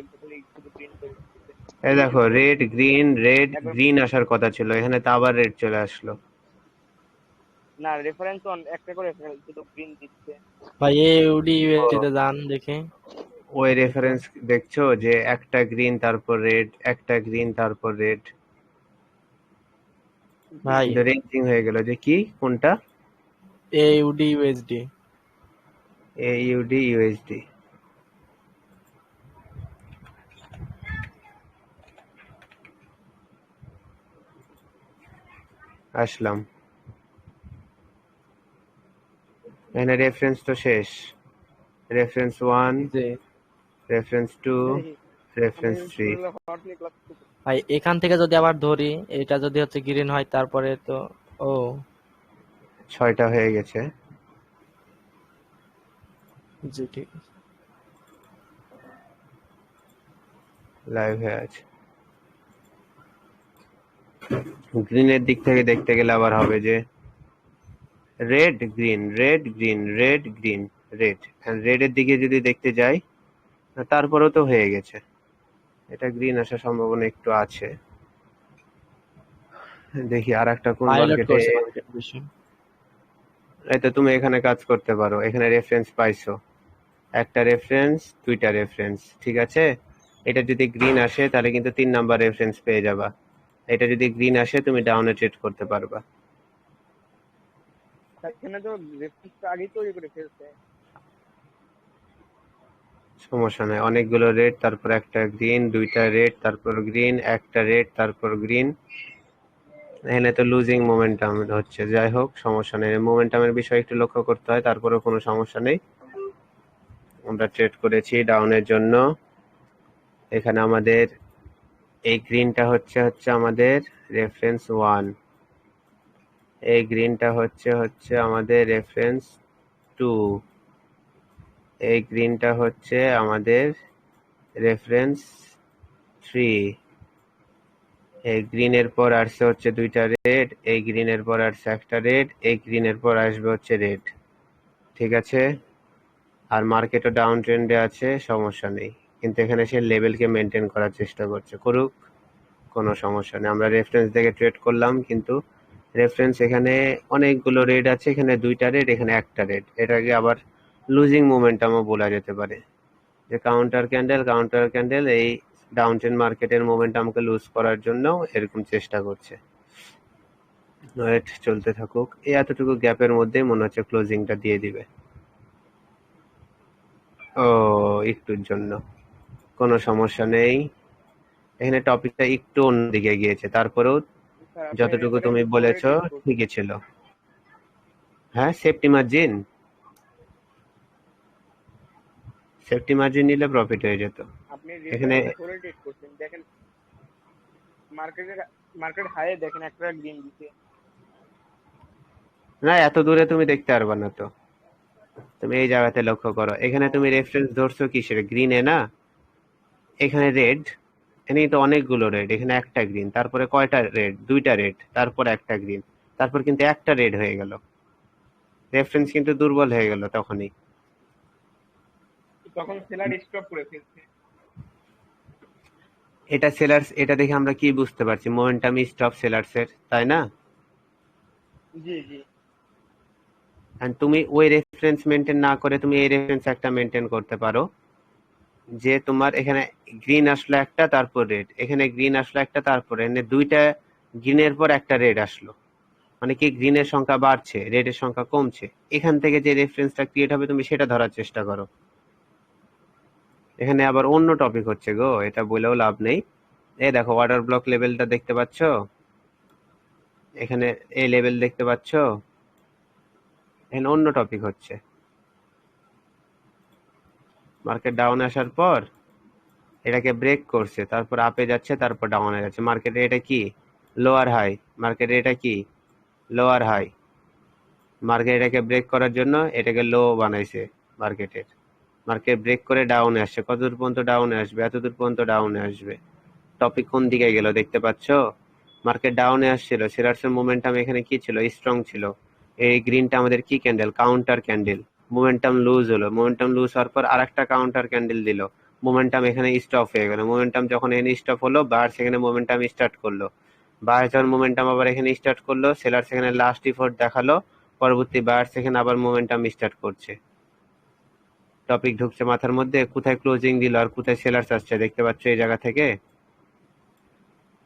শুধু প্রিন্ট তৈরি করতেছে। এই এই দেখো, দেখুন রেড গ্রিন, রেড একবার গ্রিন আসার কথা ছিল, এখানে তো আবার রেড চলে আসলো। না রেফারেন্স অন একটা করে শুধু প্রিন্ট দিচ্ছে। ভাই এউডি ইউএসডি তে যান দেখে ওই একটু রেফারেন্স দেখছো যে একটা গ্রিন তারপর রেড, একটা গ্রিন তারপর রেড, ভাই কিন্তু রেঞ্জিং হয়ে গেল যে কি কোনটা? এউডি ইউএসডি এইউডি ইউএসডি। আসলাম, এখানে রেফারেন্স তো শেষ। রেফারেন্স 1, যে রেফারেন্স 2, আমি রেফারেন্স 3। হট নিয়ে ক্লাস করতেছি। ভাই এখান থেকে যদি আবার ধরি এটা যদি হচ্ছে গ্রিন হয় তারপরে তো ও 6টা হয়ে গেছে। জি ঠিক আছে লাইভ হয়ে আছে। গ্রিনের দিক থেকে দেখতে গেলে আবার হবে যে red green, red green, red green, red. রেডের দিকে যদি দেখতে যাই, তারপরেও তো হয়ে গেছে। এটা গ্রিন আসার সম্ভাবনা একটু আছে। দেখি আর একটা কোন পাইলট মার্কেটে। করছে মার্কেট বেশি এই তো তুমি এখানে কাজ করতে পারো, এখানে রেফারেন্স পাইছো, একটা রেফারেন্স, দুইটা রেফারেন্স, ঠিক আছে। এটা যদি গ্রিন আসে তাহলে কিন্তু 3 নাম্বার রেফারেন্স পেয়ে যাবা। এটা যদি গ্রিন আসে তুমি ডাউনে ট্রেড করতে পারবা। এখানে তো রেফারেন্স আগেই তৈরি করে ফেলছে। সমস্যা নাই, অনেকগুলো রেড, তারপর একটা গ্রিন, দুইটা রেড, তারপর গ্রিন, একটা রেড, তারপর গ্রিন। এখানে তো লুজিং মোমেন্টাম হচ্ছে। যাই হোক, সমস্যা নেই, মোমেন্টামের বিষয় একটু লক্ষ্য করতে হয়, তারপরেও কোনো সমস্যা নেই। আমরা ট্রেড করেছি ডাউনের জন্য। এখানে আমাদের এই গ্রিনটা হচ্ছে আমাদের রেফারেন্স 1, এই গ্রিনটা হচ্ছে আমাদের রেফারেন্স 2, এই গ্রিনটা হচ্ছে আমাদের রেফারেন্স 3, এই গ্রিনের পর আসছে হচ্ছে দুইটা রেড, এই গ্রিনের পর আসছে একটা রেড, এই গ্রিনের পর আসবে হচ্ছে রেড, ঠিক আছে। আর মার্কেটও ডাউন ট্রেন্ডে আছে, সমস্যা নেই, কিন্তু এখানে সে লেভেলকে মেনটেন করার চেষ্টা করছে, করুক, কোনো সমস্যা নেই। আমরা রেফারেন্স দেখে ট্রেড করলাম, কিন্তু রেফারেন্স এখানে অনেকগুলো রেড আছে, এখানে দুইটা রেড, এখানে একটা রেড, এটাকে আবার লুজিং মোমেন্টামও বলা যেতে পারে, যে কাউন্টার ক্যান্ডেল এই ডাউন ট্রেন্ড মার্কেটের মোমেন্টামকে লুজ করার জন্য এরকম চেষ্টা করছে। ওয়েট চলতে থাকুক, এই এতটুকু গ্যাপের মধ্যেই মনে হচ্ছে ক্লোজিংটা দিয়ে দিবে। ও, একটুর জন্য কোনো সমস্যা নেই, এখানে টপিকটা একটু অন্যদিকে গিয়েছে, তারপরেও স্যার আপনি যতটুকু তুমি রেফারেন্স বলেছো ট্রেড করছেন, ঠিকই ছিল। হ্যাঁ, সেফটি মার্জিন নিলে প্রফিট হয়ে যেত। আপনি এখানে রেফারেন্স ট্রেড করছেন, দেখেন মার্কেট হাইয়ে দেখেন একটা গ্রিন দিছে। না, এত দূরে তুমি দেখতে পারবা না তো, তুমি এই জায়গাতে লক্ষ্য করো, এখানে তুমি রেফারেন্স ধরছো কিসের, গ্রিনে না, এখানে রেড, এখানে তো অনেকগুলো রেড, এখানে একটা গ্রিন, তারপরে কয়টা রেড, দুইটা রেড, তারপর একটা গ্রিন, তারপর কিন্তু একটা রেড হয়ে গেল, রেফারেন্স কিন্তু দুর্বল হয়ে গেল তখনই। তখন সেলার স্টপ করে ফেলছে। এটা সেলার্স, এটা দেখে আমরা কি বুঝতে পারছি, মোমেন্টাম স্টপ সেলার্সের, তাই না? জি জি। And তুমি ওই রেফারেন্স মেনটেন না করে তুমি এই রেফারেন্স একটা মেনটেন করতে পারো, যে তোমার এখানে গ্রিন আসলো একটা, তারপর রেড, এখানে গ্রিন আসলো একটা, তারপর এখানে দুইটা গ্রিনের পর একটা রেড আসলো, মানে কি গ্রিনের সংখ্যা বাড়ছে, রেডের সংখ্যা কমছে, এখান থেকে যে রেফারেন্সটা ক্রিয়েট হবে তুমি সেটা ধরার চেষ্টা করো। এখানে আবার অন্য টপিক হচ্ছে গো, এটা বলেও লাভ নেই। এই দেখো ওয়াটার ব্লক লেভেলটা দেখতে পাচ্ছ, এখানে এই লেভেল দেখতে পাচ্ছ, এখানে অন্য টপিক হচ্ছে, মার্কেট ডাউন আসার পর এটাকে ব্রেক করছে, তারপর আপে যাচ্ছে, তারপর ডাউনে যাচ্ছে, মার্কেটে এটা কি লোয়ার হাই, মার্কেটে এটা কি লোয়ার হাই, মার্কেট এটাকে ব্রেক করার জন্য এটাকে লো বানাইছে মার্কেটের, মার্কেট ব্রেক করে ডাউনে আসছে, কতদূর পর্যন্ত ডাউনে আসবে, এতদূর পর্যন্ত ডাউনে আসবে। টপিক কোন দিকে গেল দেখতে পাচ্ছ, মার্কেট ডাউনে আসছিল, সেলার্সের মোমেন্টাম এখানে কি ছিল, স্ট্রং ছিল, এই গ্রিনটা আমাদের কি candle, counter candle, momentum lose হলো, মোমেন্টাম লুজ হওয়ার পর আরেকটা কাউন্টার ক্যান্ডেল দিল, মোমেন্টাম এখানে স্টপ হয়ে গেল, মোমেন্টাম যখন এখানে স্টপ হলো, বায়ার্স এখানে মোমেন্টাম স্টার্ট করলো, বায়ার্স যখন মোমেন্টাম আবার এখানে স্টার্ট করলো, সেলার্স এখানে লাস্ট ইফোর্ট দেখালো, পরবর্তী বায়ার্স এখানে আবার মোমেন্টাম স্টার্ট করছে। টপিক ঢুকছে মাথার মধ্যে, কোথায় ক্লোজিং দিল আর কোথায় সেলার্স আসছে দেখতে পাচ্ছ এই জায়গা থেকে।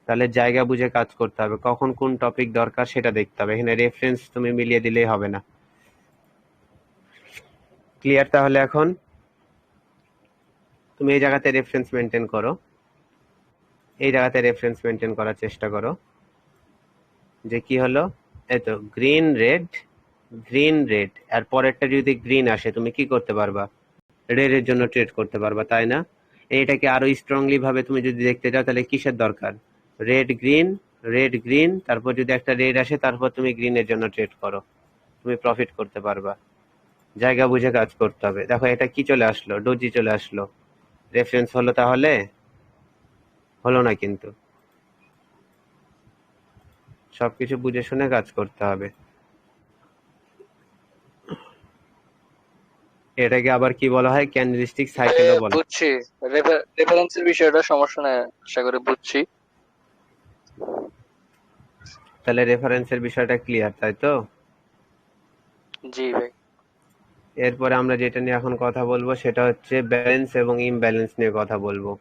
তাহলে জায়গা বুঝে কাজ করতে হবে, কখন কোন টপিক দরকার সেটা দেখতে হবে, এখানে রেফারেন্স তুমি মিলিয়ে দিলেই হবে না। ক্লিয়ার? তাহলে এখন তুমি এই জায়গাতে রেফারেন্স মেনটেন করো, এই জায়গাতে রেফারেন্স মেনটেন করার চেষ্টা করো, যে কি হলো, এই তো গ্রিন রেড, গ্রিন রেড, আর পরেরটা যদি গ্রিন আসে তুমি কি করতে পারবা, রেড এর জন্য ট্রেড করতে পারবা, তাই না? এটাকে আরো স্ট্রংলি ভাবে তুমি যদি দেখতে যাও, তাহলে কিসের দরকার, রেড গ্রিন, তারপর যদি একটা রেড আসে, তারপর তুমি গ্রিনের জন্য ট্রেড করো, তুমি প্রফিট করতে পারবা। জায়গা বুঝে কাজ করতে হবে। দেখো এটা কি চলে আসলো, ডোজি চলে আসলো, রেফারেন্স হলো তাহলে, হলো না কিন্তু, সবকিছু বুঝে শুনে কাজ করতে হবে। এটাকে আবার কি বলা হয়, ক্যান্ডেলস্টিক সাইকেলও বলা হয়। বুঝছি, রেফারেন্সের বিষয়টা সমস্যা নাই, আশা করি বুঝছি। তাহলে রেফারেন্সের বিষয়টা ক্লিয়ার, তাই তো? জি ভাই। এরপরে আমরা যেটা নিয়ে এখন কথা বলবো সেটা হচ্ছে ব্যালেন্স এবং ইমব্যালেন্স নিয়ে কথা বলবো,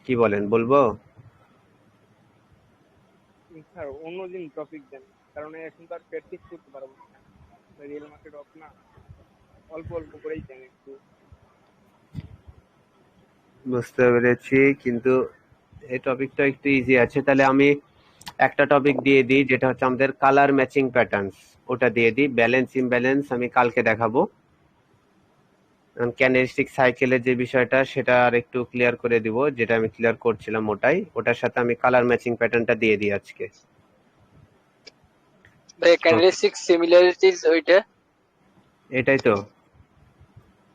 কি বলেন, বলবো? স্যার অন্যদিন টপিক দেন, কারণ এখন তো আর প্র্যাকটিস করতে পারবো না, রিয়েল মার্কেট অফ না, অল্প অল্প করেই দেন একটু। বুঝতে পেরেছি, কিন্তু এই টপিকটা একটু ইজি আছে, তাহলে আমি একটা টপিক দিয়ে দিই, যেটা হচ্ছে আমাদের কালার ম্যাচিং প্যাটার্নস, ওটা দিয়ে দিই। ব্যালেন্স ইমব্যালেন্স আমি কালকে দেখাবো, ক্যান্ডেলস্টিক সাইকেলের যে বিষয়টা সেটা আর একটু ক্লিয়ার করে দিব, যেটা আমি ক্লিয়ার করছিলাম ওটার সাথে আমি কালার ম্যাচিং প্যাটার্নটা দিয়ে দিই আজকে। ভাই ক্যান্ডেলস্টিক সিমিলারিটিজ ওইটা, এটাই তো,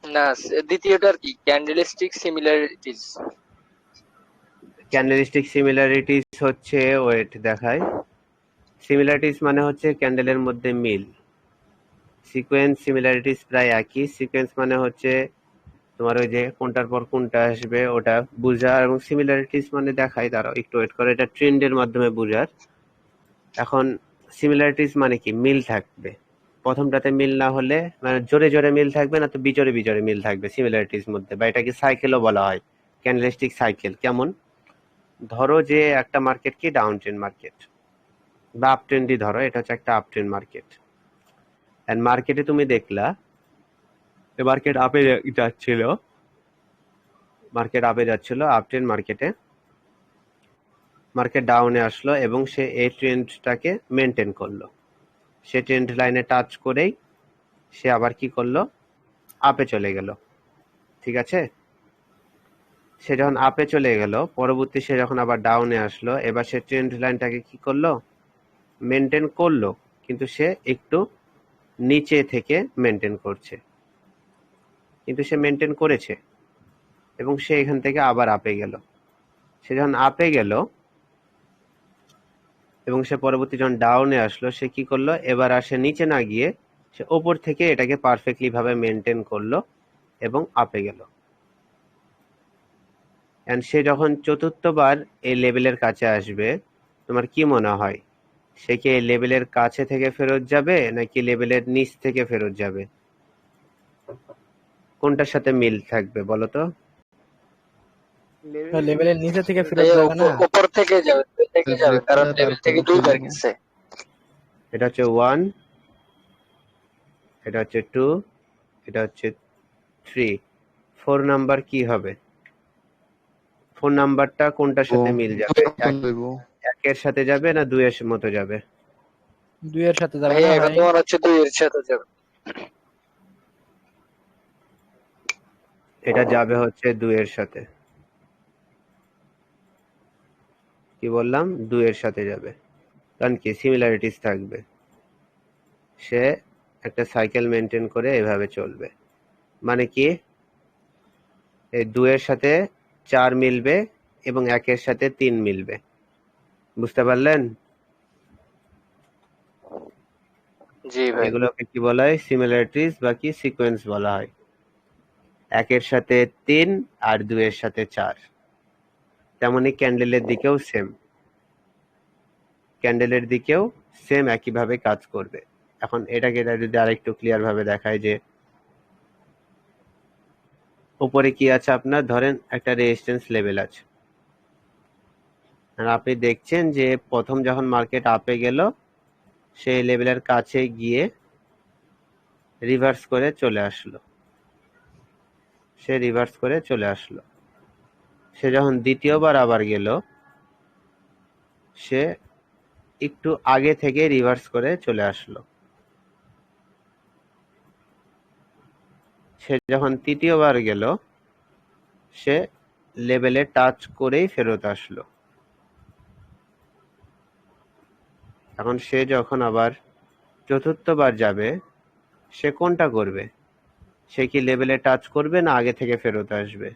না, দ্বিতীয়টা আর কি, ক্যান্ডেলস্টিক সিমিলারিটিস। ক্যান্ডেলিস্টিক সিমিলারিটিস হচ্ছে ওয়েট দেখায়। সিমিলারিটিস মানে হচ্ছে ক্যান্ডেলের মধ্যে মিল। সিকোয়েন্স সিমিলারিটিস প্রায় একই। সিকোয়েন্স মানে হচ্ছে তোমার ওই যে কোনটার পর কোনটা আসবে ওটা বোঝা, এবং সিমিলারিটিস মানে দেখায়, দাঁড়াও একটু ওয়েট করে, এটা ট্রেন্ডের মাধ্যমে বোঝার। এখন সিমিলারিটিস মানে কি, মিল থাকবে। প্রথমটাতে মিল না হলে মানে জোরে জোরে মিল থাকবে, না তো বিজোরে বিজোরে মিল থাকবে সিমিলারিটিস মধ্যে, বা এটাকে সাইকেলও বলা হয়, ক্যান্ডেলিস্টিক সাইকেল। কেমন, ধরো যে একটা মার্কেট কি ডাউন ট্রেন্ড মার্কেট বা আপ ট্রেন্ডই ধরো, এটা হচ্ছে একটা আপ ট্রেন্ড মার্কেট। এন্ড মার্কেটে তুমি দেখলা মার্কেট আপে যাচ্ছিল, আপ ট্রেন্ড মার্কেটে মার্কেট ডাউনে আসলো এবং সে এই ট্রেন্ডটাকে মেনটেন করলো। সে ট্রেন্ড লাইনে টাচ করেই সে আবার কি করলো, আপে চলে গেল। ঠিক আছে, সে যখন আপে চলে গেল, পরবর্তী সে যখন আবার ডাউনে আসলো, এবার সে ট্রেন্ড লাইনটাকে কি করলো, মেনটেন করলো, কিন্তু সে একটু নিচে থেকে মেনটেন করছে, কিন্তু সে মেনটেন করেছে এবং সে এখান থেকে আবার আপে গেল। সে যখন আপে গেল এবং সে পরবর্তী যখন ডাউনে আসলো, সে কি করলো, এবার আর সে নিচে না গিয়ে সে ওপর থেকে এটাকে পারফেক্টলি ভাবে মেনটেন করলো এবং আপে গেল। এন্ড সে যখন চতুর্থবার এই লেভেলের কাছে আসবে, তোমার কি মনে হয়, সে কি এই লেভেলের কাছে থেকে ফেরত যাবে নাকি লেভেলের নিচ থেকে ফেরত যাবে? কোনটার সাথে মিল থাকবে বলো তো? লেভেলের নিচে থেকে ফেরত ভাইয়া যাবে না? উপর থেকে যাবে, ব্রেক কারণ করে লেভেল থেকে তারপরে 2 বার চলবো। গেছে। এটা হচ্ছে 1, এটা হচ্ছে 2, এটা হচ্ছে 3, 4 নাম্বার কি হবে? 4 নাম্বারটা কোনটার সাথে মিল যাবে? একের সাথে যাবে না 2 এর মতো যাবে? 2 এর সাথে যাবে ভাইয়া না এখন ভাই? তো মনে হচ্ছে 2 এর সাথে যাবে। এটা যাবে হচ্ছে 2 এর সাথে। কি বললাম, 2 এর সাথে যাবে, কারণ কি সিমিলারিটিস থাকবে। সে একটা সাইকেল মেনটেন করে এভাবে চলবে, মানে কি এই 2 এর সাথে 4 মিলবে এবং 1 এর সাথে 3 মিলবে। বুঝতে পারলেন? জি ভাই। এগুলোকে কি বলা হয়, সিমিলারিটিস বা কি সিকোয়েন্স বলা হয়। 1 এর সাথে 3 আর 2 এর সাথে 4। তেমনি ক্যান্ডেলের দিকেও সেম, ক্যান্ডেলের দিকেও সেম একইভাবে কাজ করবে। এখন এটাকে যদি আরেকটু ক্লিয়ার ভাবে দেখায়, যে উপরে কি আছে আপনার, ধরেন একটা রেজিস্ট্যান্স লেভেল আছে, আর আপনি দেখছেন যে প্রথম যখন মার্কেট আপে গেল, সেই লেভেলের কাছে গিয়ে রিভার্স করে চলে আসলো। সে যখন দ্বিতীয়বার আবার গেল, সে একটু আগে থেকে রিভার্স করে চলে আসলো। সে যখন তৃতীয়বার গেল, সে লেভেলে টাচ করেই ফেরত আসলো। এখন সে যখন আবার চতুর্থবার যাবে, সে কোনটা করবে? সে কি লেভেলে টাচ করবে না আগে থেকে ফেরত আসবে?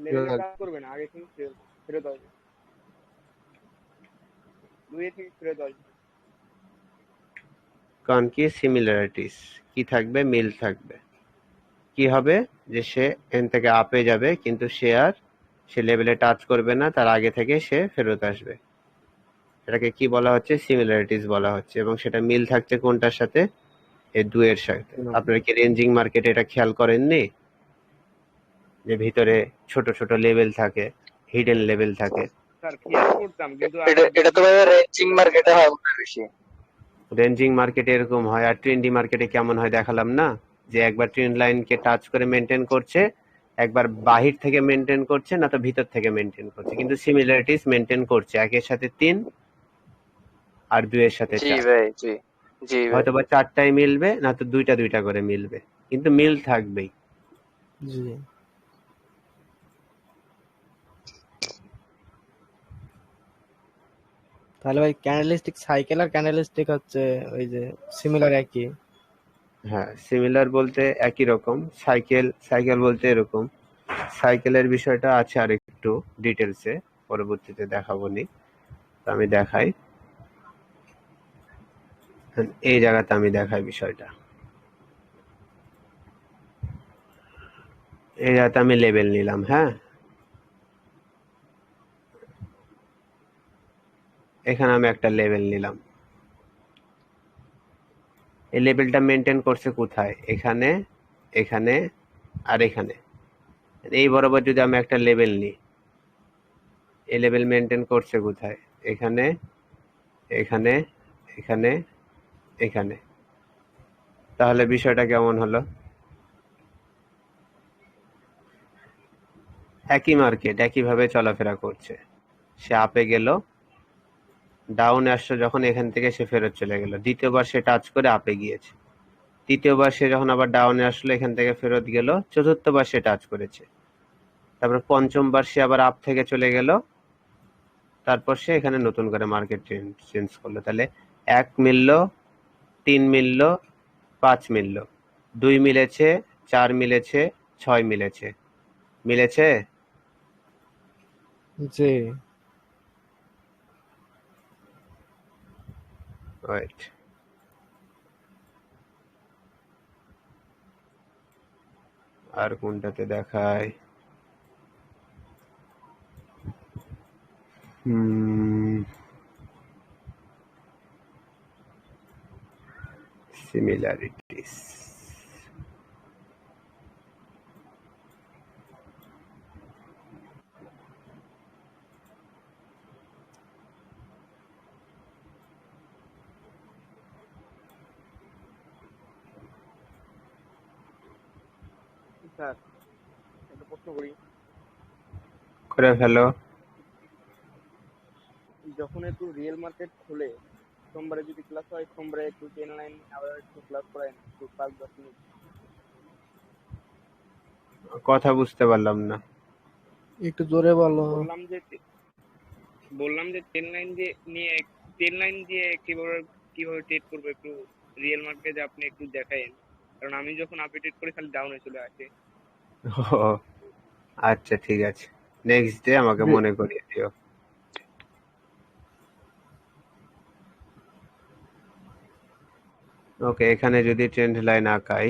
লেভেলে কাজ করবে না, আগে থেকে ফেরত আসবে, 2 থেকে ফেরত আসবে। কারণ কি সিমিলারিটিস কি থাকবে, মিল থাকবে। কি হবে, যে সে এন থেকে আপে যাবে, কিন্তু সে লেভেলে টাচ করবে না, তার আগে থেকে সে ফেরত আসবে। এটাকে কি বলা হচ্ছে, সিমিলারিটিস বলা হচ্ছে। এবং সেটা মিল থাকছে কোনটার সাথে, এই 2 এর সাথে। আপনারা কি রেঞ্জিং মার্কেটে এটা খেয়াল করেননি, যে ভিতরে ছোট ছোট লেভেল থাকে, হিডেন লেভেল থাকে? স্যার খেয়াল করতাম, কিন্তু এটা তো ভাইয়া রেঞ্জিং মার্কেটে হয় মনে হয় বেশি। রেঞ্জিং মার্কেটে এরকম হয়, আর ট্রেন্ডি মার্কেটে কেমন হয় দেখালাম না, যে একবার ট্রেন্ড লাইনকে টাচ করে মেনটেন করছে, একবার বাহির থেকে মেনটেন করছে, না তো ভিতর থেকে মেনটেন করছে, কিন্তু সিমিলারিটিস মেনটেন করছে। 1 এর সাথে 3 আর 2 এর সাথে জি 4। ভাই, জি জি ভাই। হয়তো বা 4টাই মিলবে, না তো 2টা 2টা করে মিলবে, কিন্তু মিল থাকবেই। জি। তাহলে ভাই ক্যান্ডেলিস্টিক সাইকেল আর ক্যান্ডেলিস্টিক হচ্ছে ওই যে সিমিলার একই। হ্যাঁ, সিমিলার বলতে একই রকম। সাইকেল সাইকেল বলতে এরকম। সাইকেলের বিষয়টা আছে আর একটু ডিটেলসে, পরবর্তীতে দেখাবো নি। তো আমি দেখাই, এই জায়গাতে আমি দেখাই বিষয়টা। এই জায়গাতে আমি লেবেল নিলাম। হ্যাঁ, এখানে আমি একটা লেবেল নিলাম। এই লেবেলটা মেনটেন করছে কোথায়? এখানে, এখানে আর এখানে। এই বরাবর যদি আমি একটা লেবেল নিই, এই লেবেল মেনটেন করছে কোথায়? এখানে, এখানে, এখানে, এখানে। তাহলে বিষয়টা কেমন হলো? একই মার্কেট একইভাবে চলাফেরা করছে। সে আপে গেল, ডাউনে আসলো যখন, এখান থেকে সে ফেরত চলে গেল। দ্বিতীয়বার সে টাচ করে আপে গিয়েছে। তৃতীয়বার সে যখন আবার ডাউনে আসলো, এখান থেকে ফেরত গেল। চতুর্থবার সে টাচ করেছে। তারপর পঞ্চমবার সে আবার আপ থেকে চলে গেল। তারপর সে এখানে নতুন করে মার্কেট চেঞ্জ করলো। তাহলে 1 মিলল, 3 মিলল, 5 মিলল, 2 মিলেছে, 4 মিলেছে, 6 মিলেছে। মিলেছে? জি। ওয়েট, আর কোনটাতে দেখায়? সিমিলারিটিস। স্যার একটা প্রশ্ন করি, করে ফেলো। যখন একটু রিয়েল মার্কেট খুলে সোমবারে যদি ক্লাস হয়, সোমবারে একটু 10 লাইন আবার একটু ক্লাস করায় না, একটু 5-10 মিনিট। কথা বুঝতে পারলাম না। একটু জোরে বলো। বললাম যে 10 লাইন দিয়ে নিয়ে 10 লাইন দিয়ে কিভাবে কিভাবে ট্রেড করবো, একটু রিয়েল মার্কেটে আপনি একটু দেখায়েন, কারণ আমি যখন আপডেট করি খালি ডাউনে চলে আসে। ও, আচ্ছা ঠিক আছে, নেক্সট ডে আমাকে মনে করিয়ে দিও। ওকে, এখানে যদি ট্রেন্ড লাইন আঁকাই,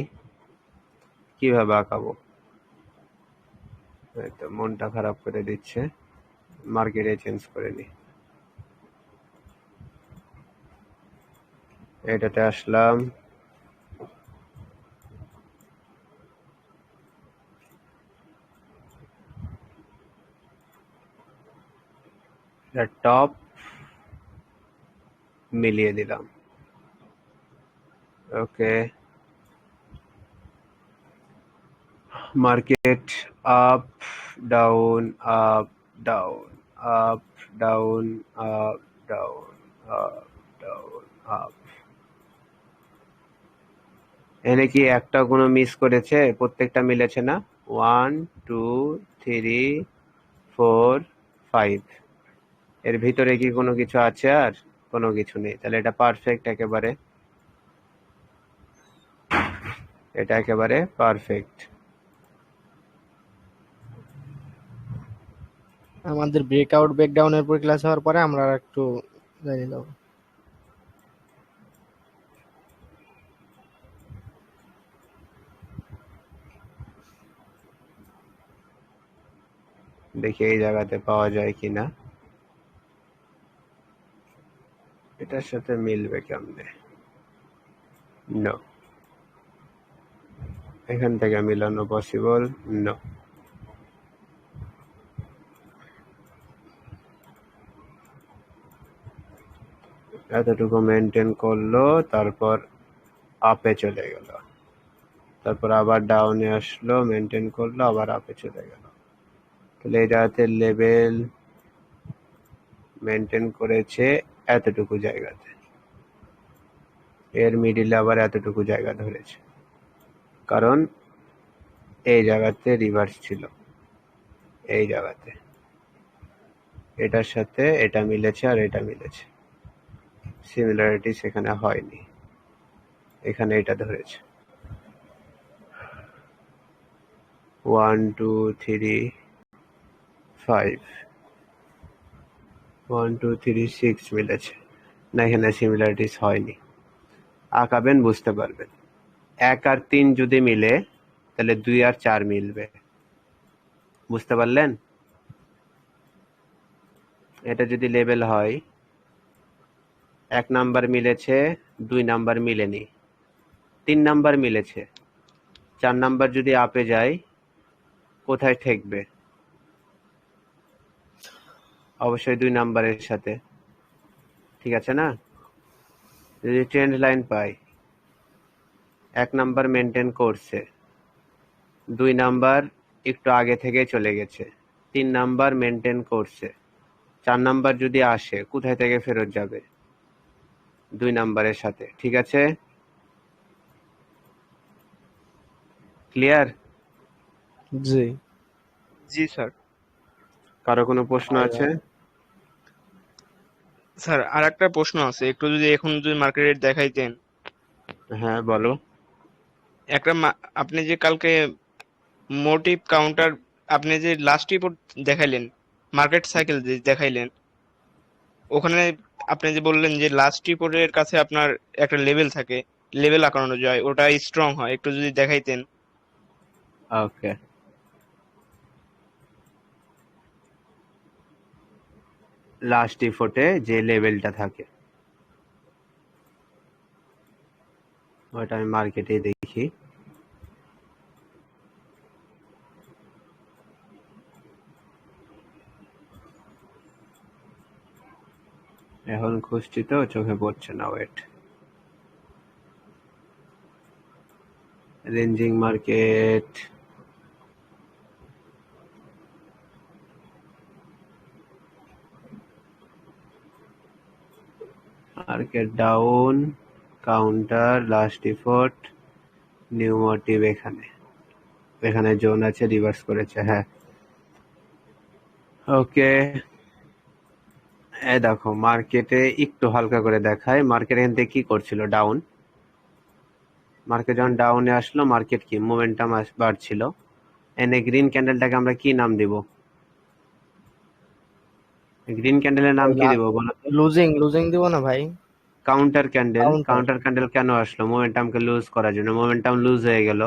কিভাবে আঁকাবো? এই তো মনটা খারাপ করে দিচ্ছে, মার্কেটে চেঞ্জ করে নি। এটাতে আসলাম, টপ মিলিয়ে দিলাম। Okay, market up down up down up down up down up down up. এখানে কি একটা কোনো মিস করেছে? প্রত্যেকটা মিলেছে না? 1 2 3 4 5। এর ভিতরে কি কোনো কিছু আছে? আর কোনো কিছু নেই। তাহলে এটা পারফেক্ট একেবারে, এটা একেবারে পারফেক্ট। আমাদের ব্রেকআউট ব্রেকডাউনের পর ক্লাস হওয়ার পরে আমরা আর একটু জানি দাও। দেখি এই জায়গাতে পাওয়া যায় কিনা, এটার সাথে মিলবে কেমনে? নো, এখান থেকে মিলানো পসিবল নো। এতটুকু মেনটেন করলো, তারপর আপে চলে গেল, তারপর আবার ডাউনে আসলো, মেনটেন করলো, আবার আপে চলে গেল। তাহলে এই জায়গাতে লেভেল মেনটেন করেছে এতটুকু জায়গাতে, এর মিডিলে আবার এতটুকু জায়গা ধরেছে, কারণ এই জায়গাতে রিভার্স ছিল, এই জায়গাতে এটার সাথে এটা মিলেছে আর এটা মিলেছে, সিমিলারিটি সেখানে হয়নি, এখানে এটা ধরেছে। 1 2 3 5 1 2 3 6 মিলেছে না, এখানে সিমিলারিটিস হয়নি। আঁকাবেন বুঝতে পারবেন। 1 আর 3 যদি মিলে তাহলে 2 আর 4 মিলবে, বুঝতে পারলেন? এটা যদি লেবেল হয় 1 নাম্বার মিলেছে, 2 নাম্বার মিলেনি, 3 নাম্বার মিলেছে, 4 নাম্বার যদি আপে যায় কোথায় ঠেকবে? অবশ্যই 2 নাম্বারের সাথে, ঠিক আছে না? যদি ট্রেন্ড লাইন পাই 1 নাম্বার মেনটেন করছে, 2 নাম্বার একটু আগে থেকে চলে গেছে, 3 নাম্বার মেনটেন করছে, 4 নাম্বার যদি আসে কোথায় থেকে ফেরত যাবে? 2 নাম্বারের সাথে, ঠিক আছে? ক্লিয়ার? জি জি স্যার। কারো কোনো প্রশ্ন আছে? স্যার আর একটা প্রশ্ন আছে, একটু যদি এখন যদি মার্কেট রেট দেখাইতেন। হ্যাঁ বলো। আপনি যে কালকে মোটিভ কাউন্টার, আপনি যে লাস্ট রিপোর্ট দেখাইলেন, মার্কেট সাইকেল যে দেখাইলেন, ওখানে আপনি যে বললেন যে লাস্ট রিপোর্টের কাছে আপনার একটা লেভেল থাকে, লেভেল আঁকানো যায়, ওটা স্ট্রং হয়, একটু যদি দেখাইতেন। ওকে, লাস্ট ডিফোটে যে লেভেলটা থাকে ওটা আমি মার্কেটে দেখি। এখন খুঁজছি তো চোখে পড়ছে না, wait. Ranging market, market down, counter, last deft, new motive, এখানে জোন আছে, রিভার্স করেছে, হ্যাঁ ওকে। এই দেখো মার্কেটে একটু হালকা করে দেখায়, মার্কেট এখান থেকে কি করছিল? ডাউন। মার্কেট যখন ডাউনে আসলো, মার্কেট কি মোমেন্টাম বাড়ছিল, এনে গ্রিন ক্যান্ডেলটাকে আমরা কি নাম দিব? গ্রিন ক্যান্ডেলের নাম কি দিব বলো তো? লুজিং দিব না ভাই? Counter candle. Counter. Counter candle কেন আসলো? মোমেন্টামকে লুজ করার জন্য। মোমেন্টাম লুজ হয়ে গেল,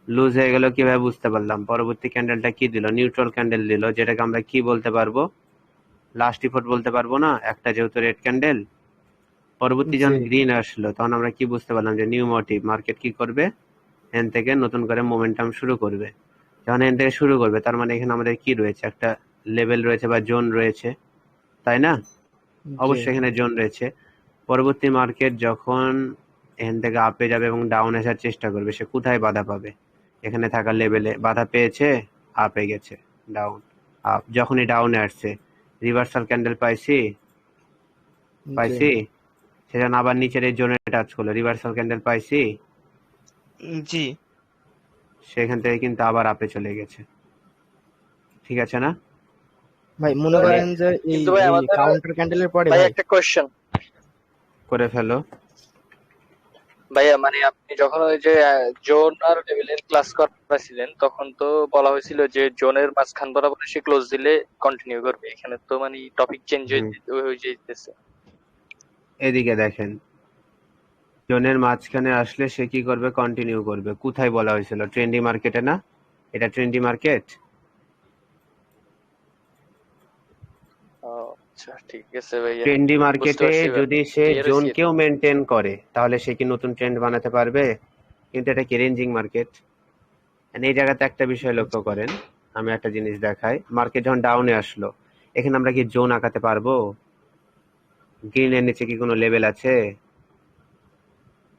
লুজ হয়ে গেল কিভাবে বুঝতে পারলাম? পরবর্তী ক্যান্ডেলটা কি দিল? নিউট্রাল ক্যান্ডেল দিল, যেটাকে আমরা কি বলতে পারবো? লাস্ট রিপোর্ট বলতে পারবো না, একটা যেহেতু রেড ক্যান্ডেল। পরবর্তী যখন জি। গ্রিন আসলো তখন আমরা কি বুঝতে পারলাম? যে নিউ মোটিভ, মার্কেট কি করবে? এখান থেকে নতুন করে মোমেন্টাম শুরু করবে। যখন এখান থেকে শুরু করবে তার মানে এখানে আমাদের কি রয়েছে? একটা লেভেল রয়েছে বা জোন রয়েছে, তাই না? অবশ্যই এখানে জোন রয়েছে। পরবর্তী মার্কেট যখন এখান থেকে আপে যাবে এবং ডাউন আসার চেষ্টা করবে, সে কোথায় বাধা পাবে? এখানে থাকা লেভেলে বাধা পেয়েছে, আপে গেছে, ডাউন, আপ। যখনই ডাউনে আসছে রিভার্সাল ক্যান্ডেল পাইছি, সেখানে আবার নিচের এই জোনে টাচ করলো, রিভার্সাল ক্যান্ডেল পাইছি, জি সেখান থেকে কিন্তু আবার আপে চলে গেছে, ঠিক আছে না? ভাই মনে মানে করেন যে এই কিন্তু ভাই আমাদের কাউন্টার ক্যান্ডেলের পরে ভাই ভাই একটা কোশ্চেন করে ফেলো। ভাইয়া, মানে আপনি যখন ওই যে জোন আর লেভেলের ক্লাস করাছিলেন তখন তো বলা হয়েছিল যে জোনের মাঝখান বরাবর এসে ক্লোজ দিলে কন্টিনিউ করবে। এখানে তো মানে টপিক চেঞ্জ হয়ে যেতেছে। এদিকে দেখেন, জোনের মাঝখানে আসলে সে কি করবে? কন্টিনিউ করবে। কোথায় বলা হয়েছিল? ট্রেন্ডি মার্কেটে না? এটা ট্রেন্ডি মার্কেট। আচ্ছা ঠিক আছে ভাইয়া, ট্রেন্ডি বুঝতে মার্কেটে পারছি এবার, যদি সে ক্লিয়ার হয়েছে এবার। জোনকেও মেনটেন করে তাহলে সে কি নতুন ট্রেন্ড বানাতে পারবে? কিন্তু এটা কি রেঞ্জিং মার্কেট। এই জায়গাতে একটা বিষয় লক্ষ্য করেন, আমি একটা জিনিস দেখাই। মার্কেট যখন ডাউনে আসলো, এখানে আমরা কি জোন আঁকাতে পারবো? গ্রিনের নিচে কি কোনো লেভেল আছে?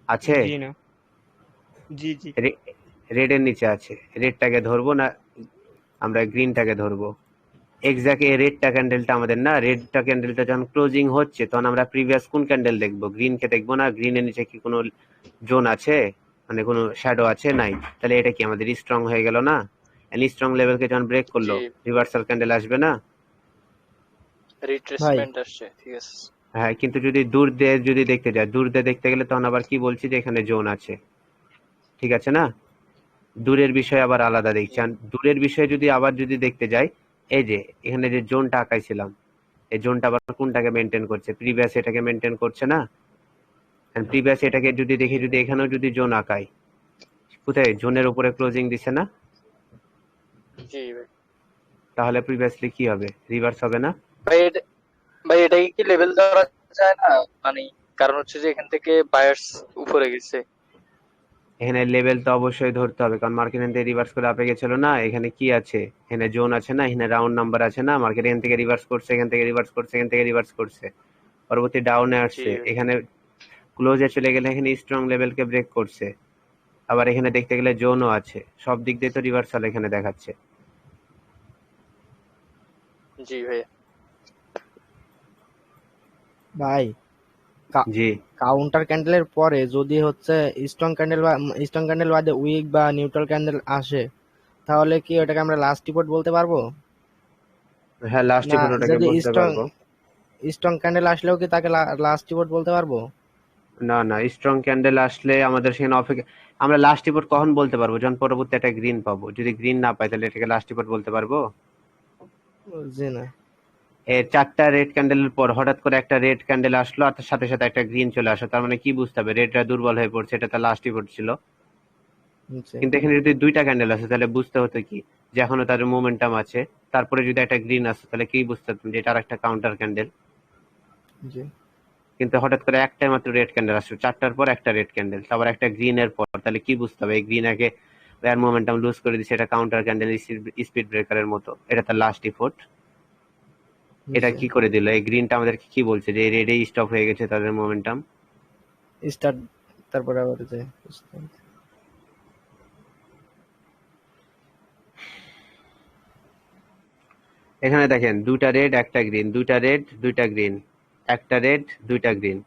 আছে? জি না, জি জি রেড এর নিচে আছে, রেডটাকে ধরবো না আমরা গ্রিনটাকে ধরবো? এক্স্যাক্ট এই রেডটা ক্যান্ডেলটা আমাদের না, রেডটা ক্যান্ডেলটা যখন ক্লোজিং হচ্ছে তখন আমরা প্রিভিয়াস কোন ক্যান্ডেল দেখবো? গ্রিনকে দেখবো না? গ্রিনের নিচে কি কোনো জোন আছে, মানে কোনো শ্যাডো আছে? নাই। তাহলে এটা কি আমাদের স্ট্রং হয়ে গেল না? স্ট্রং লেভেলকে যখন ব্রেক করলো জি, রিভার্সাল ক্যান্ডেল আসবে না? ভাই রিট্রেসমেন্ট আসছে, ঠিক আছে। হ্যাঁ, কিন্তু যদি দূর দিয়ে যদি দেখতে যায়, দূর দিয়ে দেখতে গেলে তখন আবার কি বলছি? যে এখানে জোন আছে, ঠিক আছে না? দূরের বিষয় আবার আলাদা দেখছি। আর দূরের বিষয় যদি আবার যদি দেখতে যাই, এই যে এখানে যে জোনটা আঁকাইছিলাম, এই জোনটা আবার কোনটাকে মেনটেন করছে? প্রিভিয়াস এটাকে মেনটেন করছে না? প্রিভিয়াস এটাকে যদি দেখি, যদি এখানেও যদি জোন আঁকাই, কোথায় জোনের উপরে ক্লোজিং দিছে না? জি ভাই। তাহলে প্রিভিয়াসলি কি হবে? রিভার্স হবে না? ভাই এটাকে কি লেভেল ধরা যায় না? মানে কারণ হচ্ছে যে এখান থেকে বায়ার্স উপরে গেছে। এখানে লেভেল তো অবশ্যই ধরতে হবে, কারণ মার্কেট এখান থেকে রিভার্স করে আপে গেছিল না। এখানে কি আছে? এখানে জোন আছে না, এখানে রাউন্ড নাম্বার আছে না। মার্কেট এখান থেকে রিভার্স করছে, এখান থেকে রিভার্স করছে, এখান থেকে রিভার্স করছে, পরবর্তী ডাউনে জি আসছে, এখানে ক্লোজে চলে গেলে এখানে স্ট্রং লেভেলকে ব্রেক করছে। আবার এখানে দেখতে গেলে জোনও আছে, সব দিক দিয়ে তো রিভার্সাল এখানে দেখাচ্ছে। জি ভাই। ভাই জি, কাউন্টার ক্যান্ডেলের পরে যদি হচ্ছে স্ট্রং ক্যান্ডেল বাদে উইক বা নিউট্রাল ক্যান্ডেল আসে, তাহলে কি ওটাকে আমরা লাস্ট রিপোর্ট বলতে পারবো? হ্যাঁ লাস্ট না রিপোর্ট ওটাকে যদি বলতে পারবো। স্ট্রং ক্যান্ডেল আসলেও কি তাকে লাস্ট রিপোর্ট বলতে পারবো? না না, স্ট্রং ক্যান্ডেল আসলে আমাদের সেখানে অপেক্ষা, আমরা লাস্ট রিপোর্ট কখন বলতে পারবো? যখন পরবর্তী একটা গ্রিন পাবো। যদি গ্রিন না পাই তাহলে এটাকে লাস্ট রিপোর্ট বলতে পারবো? জি না। এর 4টা রেড ক্যান্ডেলের পর হঠাৎ করে একটা রেড ক্যান্ডেল আসলো, আর তার সাথে সাথে একটা গ্রিন চলে আসলো, তার মানে কি বুঝতে হবে? রেডটা দুর্বল হয়ে পড়ছে, এটা তার লাস্ট রিপোর্ট ছিল। জি কিন্তু এখানে যদি 2টা ক্যান্ডেল আছে তাহলে বুঝতে হতো কি, যে এখনো তার মোমেন্টাম আছে। তারপরে যদি একটা গ্রিন আসে তাহলে কি বুঝতে হতো? যে এটা আর একটা কাউন্টার ক্যান্ডেল। জি কিন্তু হঠাৎ করে একটাই মাত্র রেড ক্যান্ডেল আসলো, 4টার পর একটা রেড ক্যান্ডেল, তারপর একটা গ্রিনের পর, তাহলে কি বুঝতে হবে? এই গ্রিন আগে এর মোমেন্টাম লুজ করে দিচ্ছে, এটা কাউন্টার ক্যান্ডেল, স্পিড ব্রেকারের মতো, এটা তার লাস্ট রিপোর্ট। এটা জি কি করে দিল? এই গ্রিনটা আমাদেরকে কি বলছে? যে রেডেই স্টপ হয়ে গেছে তাদের মোমেন্টাম। স্টার্ট, তারপরে আবার যে এখানে দেখেন 2টা রেড একটা গ্রিন, 2টা রেড 2টা গ্রিন, একটা রেড 2টা গ্রিন,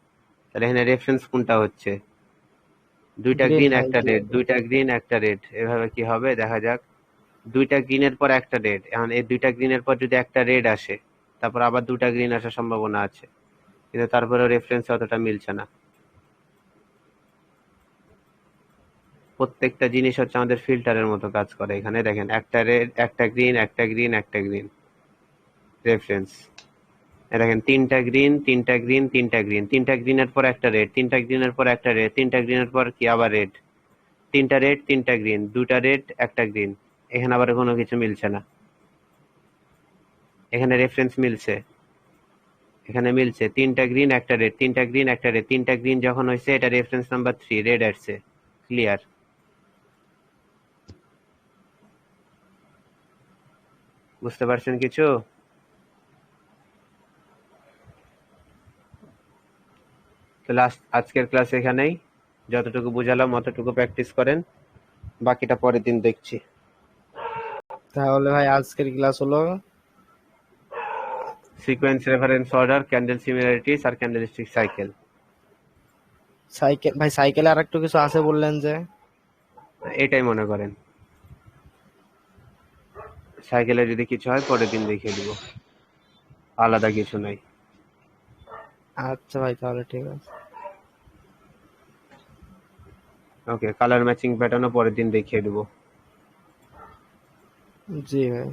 তাহলে এখানে রেফারেন্স কোনটা হচ্ছে? 2টা গ্রিন গ্রিন হাই একটা রেড, 2টা গ্রিন একটা রেড, এভাবে কি হবে দেখা যাক। 2টা গ্রিনের পর একটা রেড, এখন এই 2টা গ্রিনের পর যদি একটা রেড আসে, তারপর আবার 2টা গ্রিন আসার সম্ভাবনা আছে, কিন্তু তারপরেও রেফারেন্স অতটা মিলছে না। প্রত্যেকটা জিনিস হচ্ছে আমাদের ফিল্টারের মতো কাজ করে। এখানে দেখেন একটা রেড একটা গ্রিন একটা গ্রিন একটা গ্রিন রেফারেন্স। দেখেন 3টা গ্রিন 3টা গ্রিন 3টা গ্রিন, 3টা গ্রিনের পর একটা রেড, 3টা গ্রিনের পর একটা রেড, 3টা গ্রিনের পর কি আবার রেড, 3টা রেড 3টা গ্রিন, 2টা রেড একটা গ্রিন। এখানে আবার কোনো কিছু মিলছে না। এখানে রেফারেন্স মিলছে, এখানে মিলছে 3টা গ্রিন একটা রেড, 3টা গ্রিন একটা রেড, 3টা গ্রিন যখন হয়েছে এটা রেফারেন্স নাম্বার 3, রেড আসছে। ক্লিয়ার? বুঝতে পারছেন কিছু? তো আজকের ক্লাস এখানেই, যতটুকু বুঝালাম অতটুকু প্র্যাকটিস করেন, বাকিটা পরের দিন দেখছি। তাহলে ভাই আজকের ক্লাস হলো sequence reference order, candle similarities আর ক্যান্ডেলস্টিক সাইকেল। সাইকেল। ভাই সাইকেলে আর একটু কিছু আছে বললেন যে? এটাই মনে করেন, সাইকেলে যদি কিছু হয় পরের দিন দেখিয়ে দিব, আলাদা কিছু নাই। আচ্ছা ভাই, তাহলে ঠিক আছে। ওকে, কালার ম্যাচিং প্যাটার্নও পরের দিন দেখিয়ে দেবো। জি ভাই।